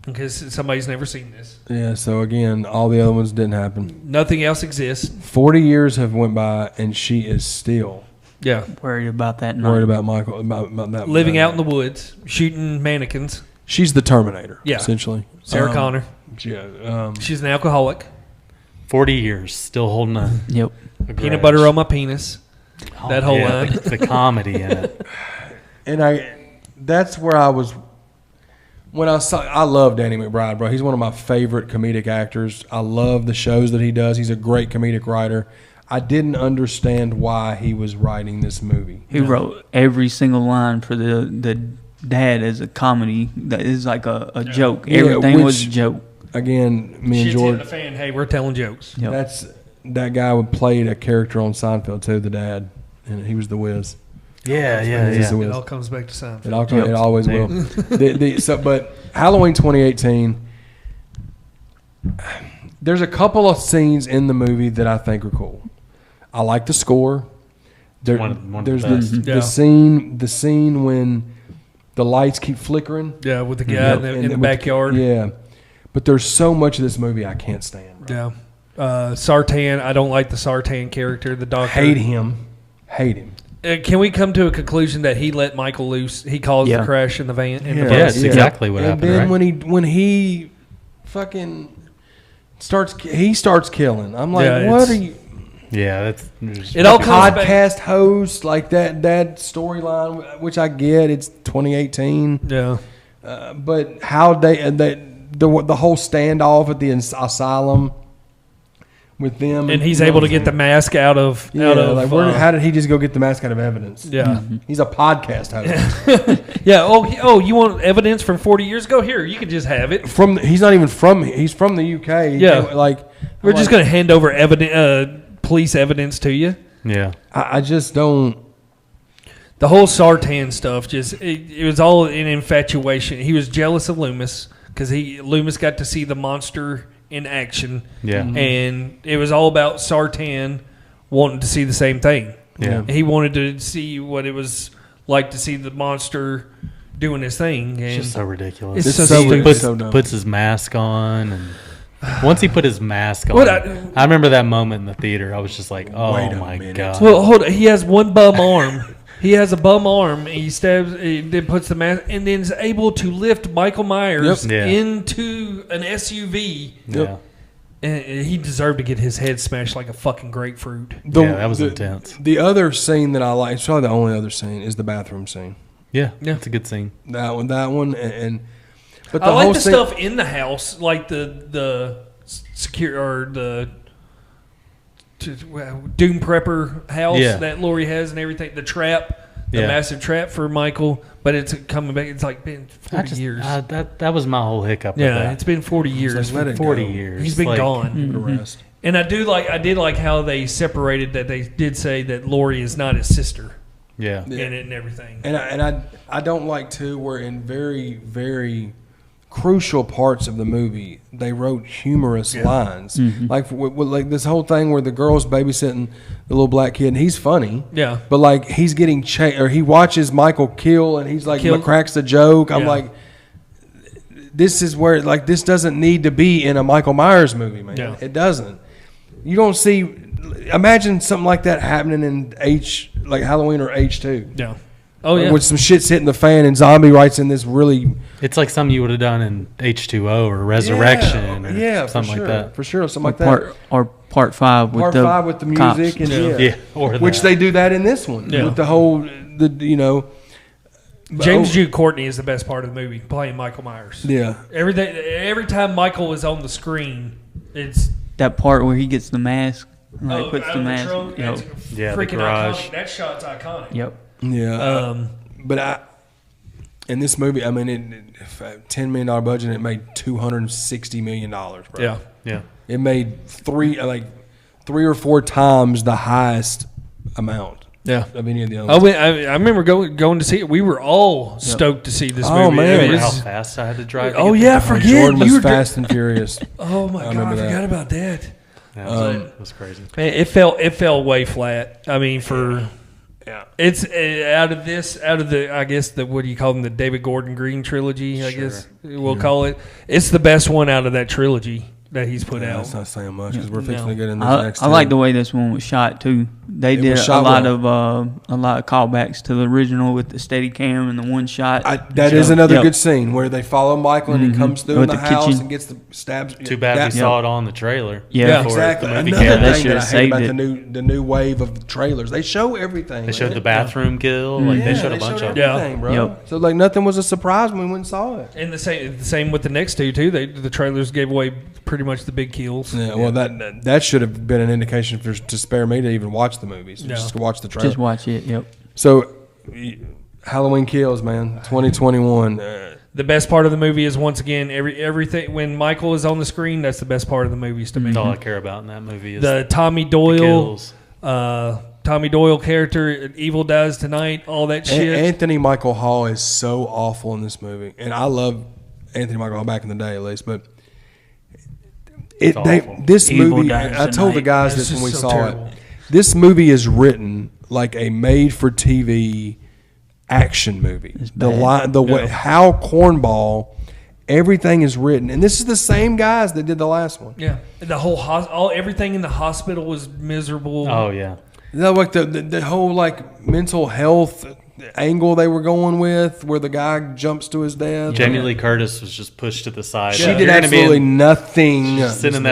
Because somebody's never seen this. Yeah. So again, all the other ones didn't happen. Nothing else exists. 40 years have went by, and she is still Yeah. worried about that. worried night. about Michael, about that. Living out in the woods, shooting mannequins. She's the Terminator. Yeah. Essentially. Sarah Connor. Yeah. She's an alcoholic. 40 years, still holding a Yep. Peanut butter on my penis. That whole yeah, line. the comedy in it. And that's where I was I love Danny McBride, bro. He's one of my favorite comedic actors. I love the shows that he does. He's a great comedic writer. I didn't understand why he was writing this movie. He wrote every single line for the dad as a comedy. That is like a joke. Yeah, Everything was a joke. Again, me and Shit's hitting George. the fan. Hey, we're telling jokes. Yep. That guy played a character on Seinfeld too, the dad, and he was the Wiz. Yeah, He's the Wiz. It all comes back to Seinfeld. It always will. But Halloween 2018, there's a couple of scenes in the movie that I think are cool. I like the score. One of the There's best. the scene when the lights keep flickering. Yeah, with the guy in the backyard. Yeah, but there's so much of this movie I can't stand. Yeah. Sartan, I don't like the Sartan character, the doctor. Hate him. Can we come to a conclusion that he let Michael loose? He caused the crash in the van. In the Yeah, bus? that's exactly what happened. And then Right? when he fucking starts killing. I'm like, Yeah, what are you? Yeah, It all comes back. Podcast host like that storyline, which I get. It's 2018. Yeah. But how the whole standoff at the asylum with them, And he's able to get the mask out of. How did he just go get the mask out of evidence? Yeah. He's a podcast host. Yeah. Oh, you want evidence from 40 years ago? Here, you can just have it. He's not even from. He's from the UK. Yeah. We're just going to hand over police evidence to you. Yeah. I just don't. The whole Sartan stuff, it was all an infatuation. He was jealous of Loomis because Loomis got to see the monster in action. Yeah. And it was all about Sartan wanting to see the same thing. Yeah. He wanted to see what it was like to see the monster doing his thing. And It's just so ridiculous. It's so so stupid. ridiculous. Puts his mask on, and once he put his mask on, What I remember that moment in the theater. I was just like, "Oh Wait a my minute. god!" Well, hold on. He has one bum arm. He has a bum arm. He stabs, then puts the mask, and then is able to lift Michael Myers Yep. Yeah. into an SUV. Yeah, And he deserved to get his head smashed like a fucking grapefruit. that was intense. The other scene that I like, it's probably the only other scene, is the bathroom scene. Yeah, it's a good scene. That one, and but the I like whole the scene, stuff in the house, like the secure or the Doom Prepper house that Laurie has and everything. The trap, the massive trap for Michael, but it's coming back. It's like been 40 years. That was my whole hiccup. with Yeah, that. it's been 40 years. Just let it 40 go. years. He's been Like, gone. The rest. And I did like how they separated that. They did say that Laurie is not his sister Yeah, in it and everything. And I don't like too where in very, very crucial parts of the movie they wrote humorous lines, like like this whole thing where the girl's babysitting the little black kid and he's funny, but like he's getting or he watches Michael kill and he's like cracks the joke. I'm like, this is where like this doesn't need to be in a Michael Myers movie, man. It doesn't. You don't see. Imagine something like that happening in like Halloween or H2. Yeah. Oh yeah. With some shit's hitting the fan and Zombie writes in this really. it's like something you would have done in H2O or Resurrection, or something like that. For sure, something like that. Or part 5 with Part the 5 with the cops. music and Or which that. they do that in this one with the whole James Jude Courtney is the best part of the movie, playing Michael Myers. Yeah. Every time Michael is on the screen, it's That part where he gets the mask, out puts of the the mask. trunk. Yep. That's Yeah, the freaking garage. iconic. That shot's iconic. Yep. Yeah. But in this movie, I mean, $10 million budget, it made $260 million, bro. Yeah. It made three or four times the highest amount. Yeah. Of any of the others. I remember going to see it. We were all stoked to see this movie. Oh, man. I mean, Remember it's- how fast I had to drive? to Oh get yeah, I there? forget. Jordan was You were Fast and Furious. Oh my god, I remember that. forgot about that. It was crazy. Man, it fell way flat. I mean, it's out of the I guess what do you call them, the David Gordon Green trilogy? I guess we'll call it. It's the best one out of that trilogy that he's put out. That's not saying much because we're fixing to get in this next. I like the way this one was shot too. They It did was a shot lot well. of callbacks to the original with the steady cam and the one shot. That is another Yep. good scene where they follow Michael and he comes through With in the, the house kitchen. and gets the stabs. Too bad That- we saw it on the trailer. Yeah. before Exactly. The movie Another came out. They thing should that I have hate saved about it. the new wave of trailers, they show everything. They showed man. the bathroom kill. Like they showed a bunch of them. everything, bro. Yep. So like nothing was a surprise when we went and saw it. And the same with the next two too. The trailers gave away pretty much the big kills. Yeah, well, that should have been an indication to spare me to even watch the movies, just to watch the trailer. Just watch it. Yep. So, Halloween Kills, man, 2021. The best part of the movie is once again everything when Michael is on the screen. That's the best part of the movies to me. That's all I care about in that movie is The Tommy the Doyle, kills. Tommy Doyle character, Evil Dies Tonight, all that shit. Anthony Michael Hall is so awful in this movie, and I love Anthony Michael Hall back in the day at least, but awful. this Evil movie. Dies I told the Tonight. guys It's this when we just so saw terrible. it. This movie is written like a made-for-TV action movie. It's The bad. line, the way, how cornball, everything is written, and this is the same guys that did the last one. Yeah, the whole everything in the hospital was miserable. Oh yeah. You know, like the whole like mental health angle they were going with, where the guy jumps to his death. Jamie Lee Curtis was just pushed to the side. She Like, did you're gonna be absolutely nothing. just sitting in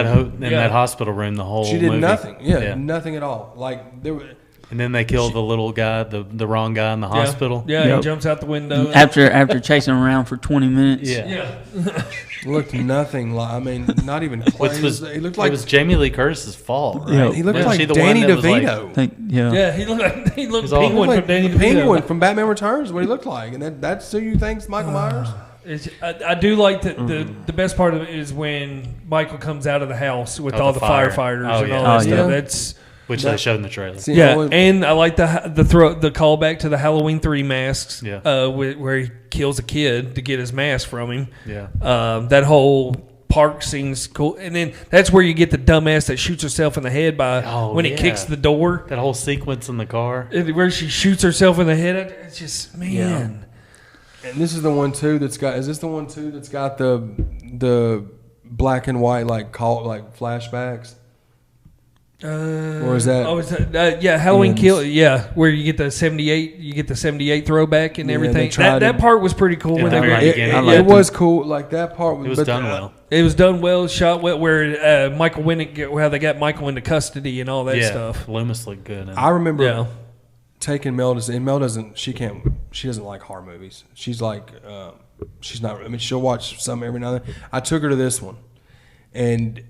that hospital room the whole She did movie. nothing. Yeah, nothing at all. Like there were. And then they kill the little guy, the wrong guy in the Yeah. hospital. Yeah, Yep. he jumps out the window. After chasing him around for 20 minutes. Yeah. Yeah, Looked nothing like. I mean, not even close. Which was He looked it like was Jamie Lee Curtis's fault, right? Yeah. he looked Wasn't like she the Danny one that was like- DeVito. yeah, he looked He's all- penguin Like from Danny the Penguin DeVito. from Batman Returns. What he looked like, and that's who you think's Michael Myers. I do like the best part of it is when Michael comes out of the house with Oh, all the the fire. firefighters Oh, and yeah. all that Oh, stuff. yeah. That's which they showed in the trailer. See, yeah, only- and I like the callback to the Halloween 3 masks. Yeah. Where he kills a kid to get his mask from him. Yeah. That whole park scene's cool, and then that's where you get the dumbass that shoots herself in the head by when he yeah. kicks the door. That whole sequence in the car. Where she shoots herself in the head. It's just man. And this is the one too that's got. Is this the one too that's got the black and white like flashbacks? Or is that? Oh, is that, yeah, Halloween Ends. Kill. Yeah, where you get the 78. You get the 78 throwback and Yeah, everything. they tried That to- part was pretty cool. Yeah, when they they were- were, It was cool. Like that part It was done well. it was done well, shot well. Where Michael Winnick, how they got Michael into custody and all that Yeah. stuff. Loomis looked good. I remember Yeah. taking Mel to, and Mel doesn't. She doesn't like horror movies. She's like, she's not. I mean, she'll watch some every now and then. I took her to this one, and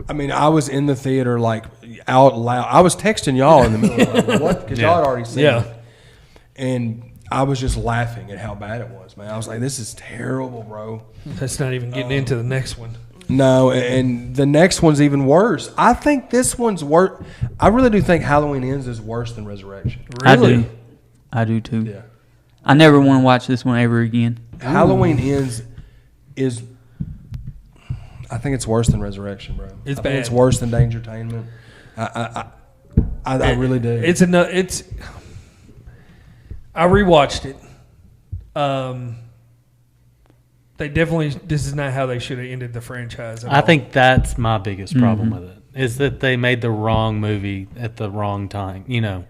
I mean, I was in the theater like out loud. I was texting y'all in the middle of like, what? Because y'all had already seen Yeah. it. And I was just laughing at how bad it was, man. I was like, this is terrible, bro. That's not even getting into the next one. No, and the next one's even worse. I think this one's worse. I really do think Halloween Ends is worse than Resurrection. Really? I do too. Yeah. I never want to watch this one ever again. Halloween Ends is, I think it's worse than Resurrection, bro. It's I think it's bad. worse than Dangertainment. I really do. It's I rewatched it. They definitely. This is not how they should have ended the franchise. At I all. think that's my biggest problem with it is that they made the wrong movie at the wrong time. You know,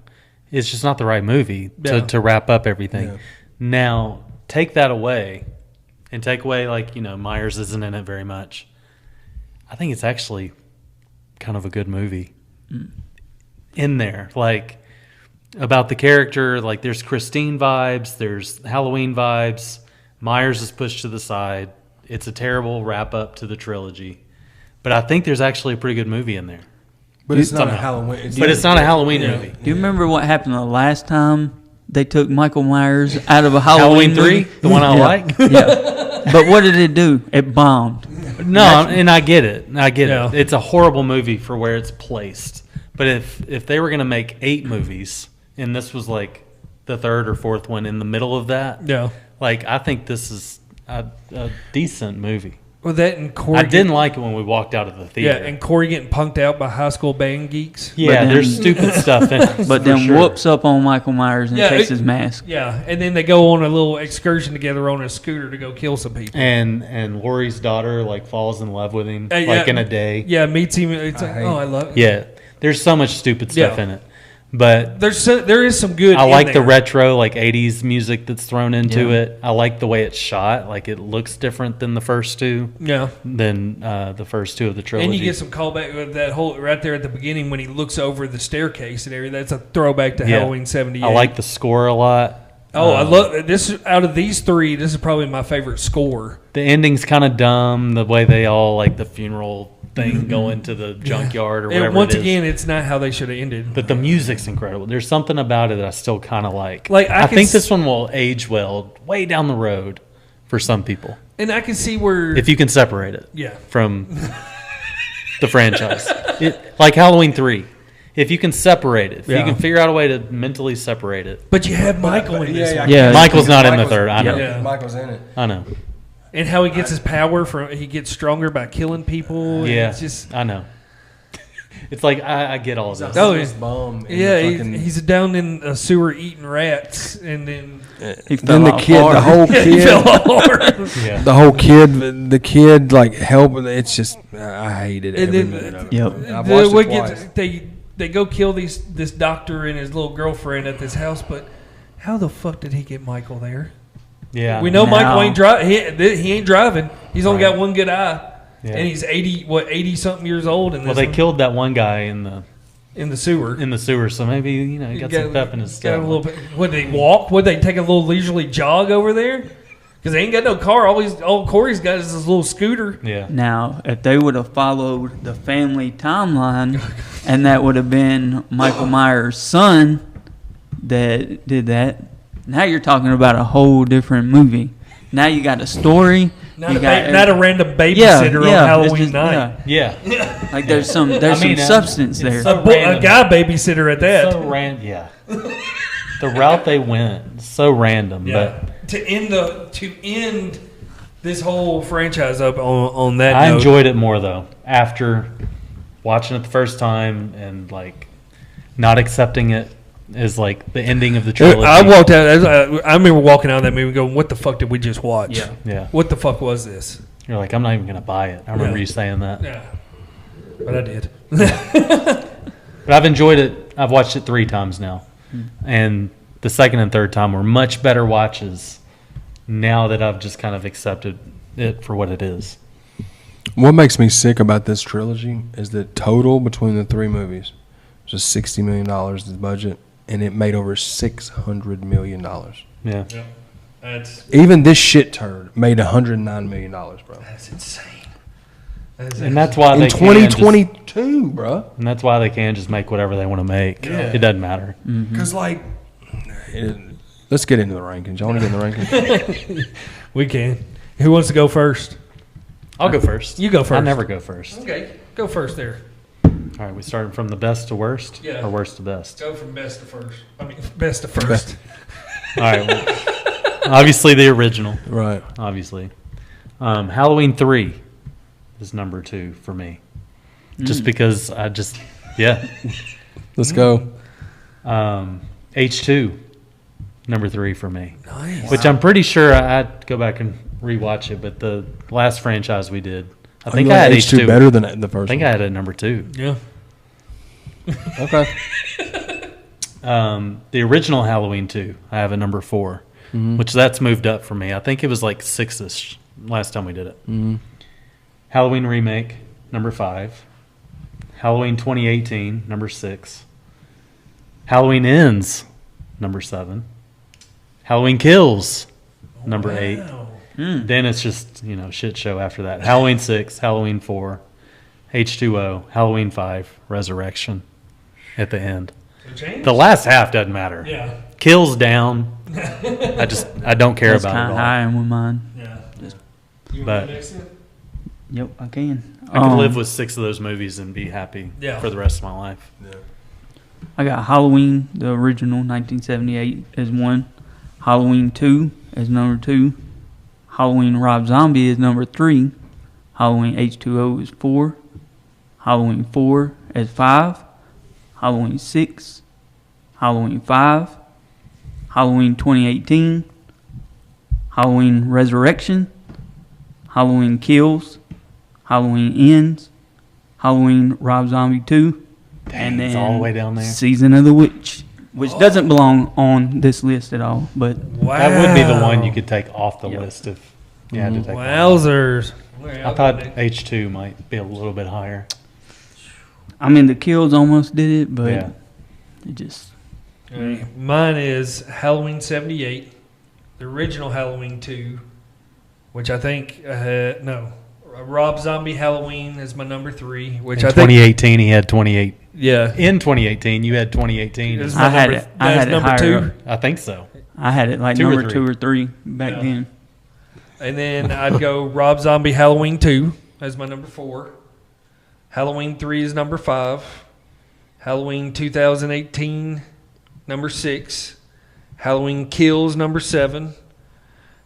it's just not the right movie Yeah. to wrap up everything. Yeah. Now take that away, and take away Myers isn't in it very much. I think it's actually kind of a good movie in there, like about the character. Like there's Christine vibes, there's Halloween vibes. Myers is pushed to the side. It's a terrible wrap up to the trilogy, but I think there's actually a pretty good movie in there. but it's not a somehow. Halloween. It's not a Halloween movie. Do you remember what happened the last time they took Michael Myers out of a Halloween, Halloween 3, movie? the one I like. Yeah. But what did it do? It bombed. No, and I get it. Yeah. It's a horrible movie for where it's placed. But if they were going to make 8 movies, and this was like the third or fourth one in the middle of that, Yeah. like I think this is a decent movie. Well, that and Corey. I didn't like it when we walked out of the Yeah, theater. and Corey getting punked out by high school band geeks. Yeah, But then- there's stupid stuff in it. But for then sure. whoops up on Michael Myers and Yeah, takes it- his mask. Yeah, and then they go on a little excursion together on a scooter to go kill some people. And Lori's daughter like falls in love with him Yeah. like in a day. Yeah, meets him. It's like, hate- oh, I love. Yeah. There's so much stupid stuff Yeah. in it, but there is some good. I in like the there. retro, like 80s music that's thrown into Yeah. it. I like the way it's shot. Like it looks different than the first two, Yeah. than the first two of the trilogy. And you get some callback with that whole right there at the beginning when he looks over the staircase and everything. That's a throwback to Yeah. Halloween '78. I like the score a lot. Oh, I love this. Out of these three, this is probably my favorite score. The ending's kind of dumb. The way they all like the funeral thing go into the junkyard or whatever. And once it is. again, it's not how they should have ended. But the music's incredible. There's something about it that I still kind of like. Like, I I can think s- this one will age well way down the road for some people And I can see where, if you can separate it yeah, from the franchise. Like Halloween 3. If you can separate it, if Yeah. you can figure out a way to mentally separate it. but you have Michael in this one. Yeah. Michael's not in the Michael's- third. I know. Yeah. Michael's in it. I know. And how he gets his power from, he gets stronger by killing people. and Yeah. it's just I know. It's like I get all of this. Oh, His bum. in yeah, the fucking- he's down in a sewer eating rats, and then He Then fell the off kid, hard. the whole he kid, fell hard. Yeah. the whole kid, the kid like help. It's just I hated And every then- minute of it. Yep. I've The- watched what it gets- twice. they go kill this doctor and his little girlfriend at this house, but how the fuck did he get Michael there? Yeah. We know Now- Michael ain't driving. He ain't driving. He's only Right. got one good eye, Yeah. and he's 80 something years old. And Well, they killed that one guy in in the sewer. the sewer, so maybe he got some pep in his Got step. a little bit. Would they walk? Would they take a little leisurely jog over there? Because they ain't got no car. All Corey's got is this little scooter. Yeah. Now, if they would have followed the family timeline, and that would have been Michael Myers' son that did that, now you're talking about a whole different movie. Now you got a story. Not, you a, got not a random yeah, babysitter yeah, on it's Halloween just- night. yeah. Yeah. Like there's some I mean, some substance there. it's so- A random. guy babysitter at that. So yeah. The route they went, so random, Yeah. To end this whole franchise up on that but I note. enjoyed it more though after watching it the first time and like not accepting it as like the ending of the trilogy. I walked out. I remember walking out of that movie going, "What the fuck did we just watch? Yeah. Yeah. What the fuck was this?" You're like, I'm not even gonna buy it. I remember Yeah. you saying that. Yeah, but I did. But I've enjoyed it. I've watched it 3 times now, and the second and third time were much better watches. Now that I've just kind of accepted it for what it is. What makes me sick about this trilogy is the total between the 3 movies was just $60 million the budget, and it made over $600 million. Yeah. That's Even this shit turd made $109 million, bro. insane. And that's why In they can just, 2022, bro. and that's why they can just make whatever they want to make. Yeah. It doesn't matter. Because, like, let's get into the rankings. Y'all want to get in the rankings? We can. Who wants to go first? I'll go first. You go first. I never go first. Okay, go first there. All right, we starting from the best to worst, Yeah. or worst to best. Go from best to first. I mean, best to first. All right. Well, obviously the original. Right. Obviously, Halloween 3 is number 2 for me, just because yeah. Let's go. H2, number 3 for me. Nice. Which I'm pretty sure I'd go back and rewatch it, but the last franchise we did, I think you I had like H2 better than the first I think I had it at number 2. Yeah. Okay. The original Halloween 2, I have at number 4, which that's moved up for me. I think it was like 6-ish last time we did it. Halloween Remake, number 5. Halloween 2018, number 6. Halloween Ends, number 7. Halloween Kills, number 8. Wow. Then it's just, shit show after that. Halloween 6, Halloween 4, H2O, Halloween 5, Resurrection at the end. The last half doesn't matter. Yeah. Kills down. I don't care That's about kind it of all. high with mine. Yeah. But Yep, I can. I could live with 6 of those movies and be happy Yeah. for the rest of my life. I got Halloween, the original 1978, as 1. Halloween 2 as number 2. Halloween Rob Zombie is number 3. Halloween H2O is 4. Halloween 4 as 5. Halloween 6. Halloween 5. Halloween 2018. Halloween Resurrection. Halloween Kills. Halloween Ends. Halloween Rob Zombie 2. and then it's all the way down there. Season of the Witch, which doesn't belong on this list at all. But Wow. That would be the one you could take off the list if you had to take one. Wowzers. I thought H2 might be a little bit higher. I mean, the Kills almost did it, but Yeah. it just Mine is Halloween 78, the original Halloween 2, which I think, Rob Zombie Halloween is my number 3, which In I think. 2018, he had 28. Yeah. In 2018, you had 2018. Is I my had number- it. I that's had it number higher 2. up. I think so. I had it like 2 or number 3. 2 or 3 back Yeah. then. And then I'd go Rob Zombie Halloween 2 as my number 4. Halloween 3 is number 5. Halloween 2018, number 6. Halloween Kills, number 7.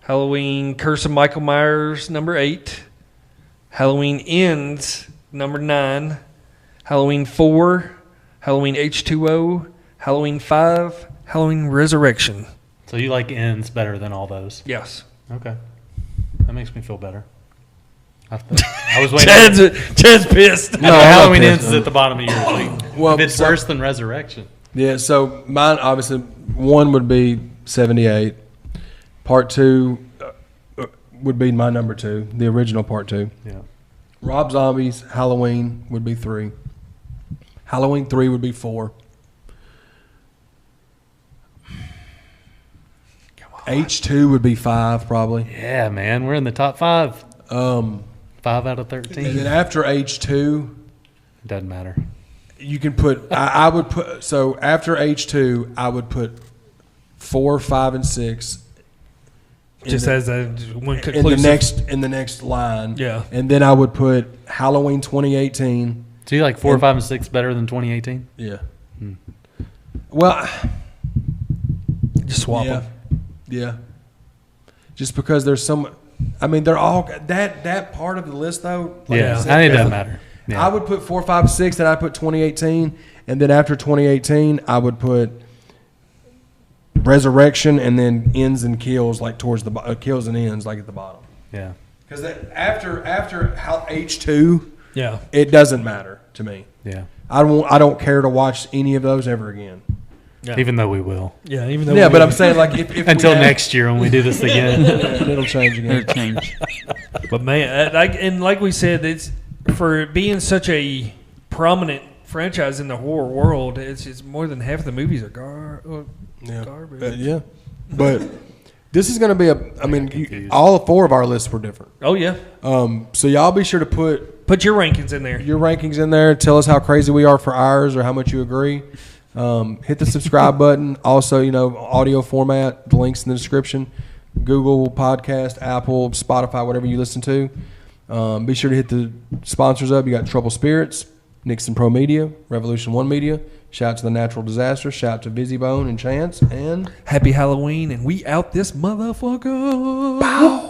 Halloween Curse of Michael Myers, number 8. Halloween Ends, number 9. Halloween 4. Halloween H2O. Halloween 5. Halloween Resurrection. So you like Ends better than all those? Yes. Okay. That makes me feel better. I was waiting. Chad's pissed. No, I'm not Halloween pissed, Ends is at the bottom of yours. Like, Well, if it's so- worse than Resurrection. Yeah, so mine obviously one would be 78. Part 2 would be my number 2, the original part 2. Yeah. Rob Zombie's Halloween would be 3. Halloween 3 would be 4. H2 would be 5 probably. Yeah, man. We're in the top 5. 5 out of And 13. then after H2, Doesn't matter. you can put. I would put. So after H2, I would put 4, 5, and 6. Just as a one in conclusive. the next line. Yeah. And then I would put Halloween 2018. So you like 4, 5, and 6 better than 2018? Yeah. Well, Just swap yeah. them. Yeah. Just because there's some. I mean, they're all that part of the list though. like Yeah. I said, It doesn't matter. Yeah. I would put 4, 5, 6, and I'd put 2018, and then after 2018, I would put Resurrection, and then Ends and Kills, like towards the Kills and Ends, like at the bottom. Yeah. Because after H2, Yeah. it doesn't matter to me. Yeah. I don't care to watch any of those ever again. Yeah. Even though we will. Yeah, even though Yeah, we but did- I'm saying like if Until we have- next year when we do this again. it'll change again. It'll change. But man, and like we said, it's for being such a prominent franchise in the horror world. It's more than half of the movies are garbage. Yeah. But this is going to be I mean, confused. all 4 of our lists were different. Oh yeah, So y'all be sure to put your rankings in there. your rankings in there. Tell us how crazy we are for ours or how much you agree. Hit the subscribe button. Also, audio format. The links in the description. Google Podcast, Apple, Spotify, whatever you listen to. Be sure to hit the sponsors up. You got Trouble Spirits, Nixon Pro Media, Revolution One Media. Shout out to the Natural Disaster. Shout out to Busy Bone and Chance. And Happy Halloween, and we out this motherfucker.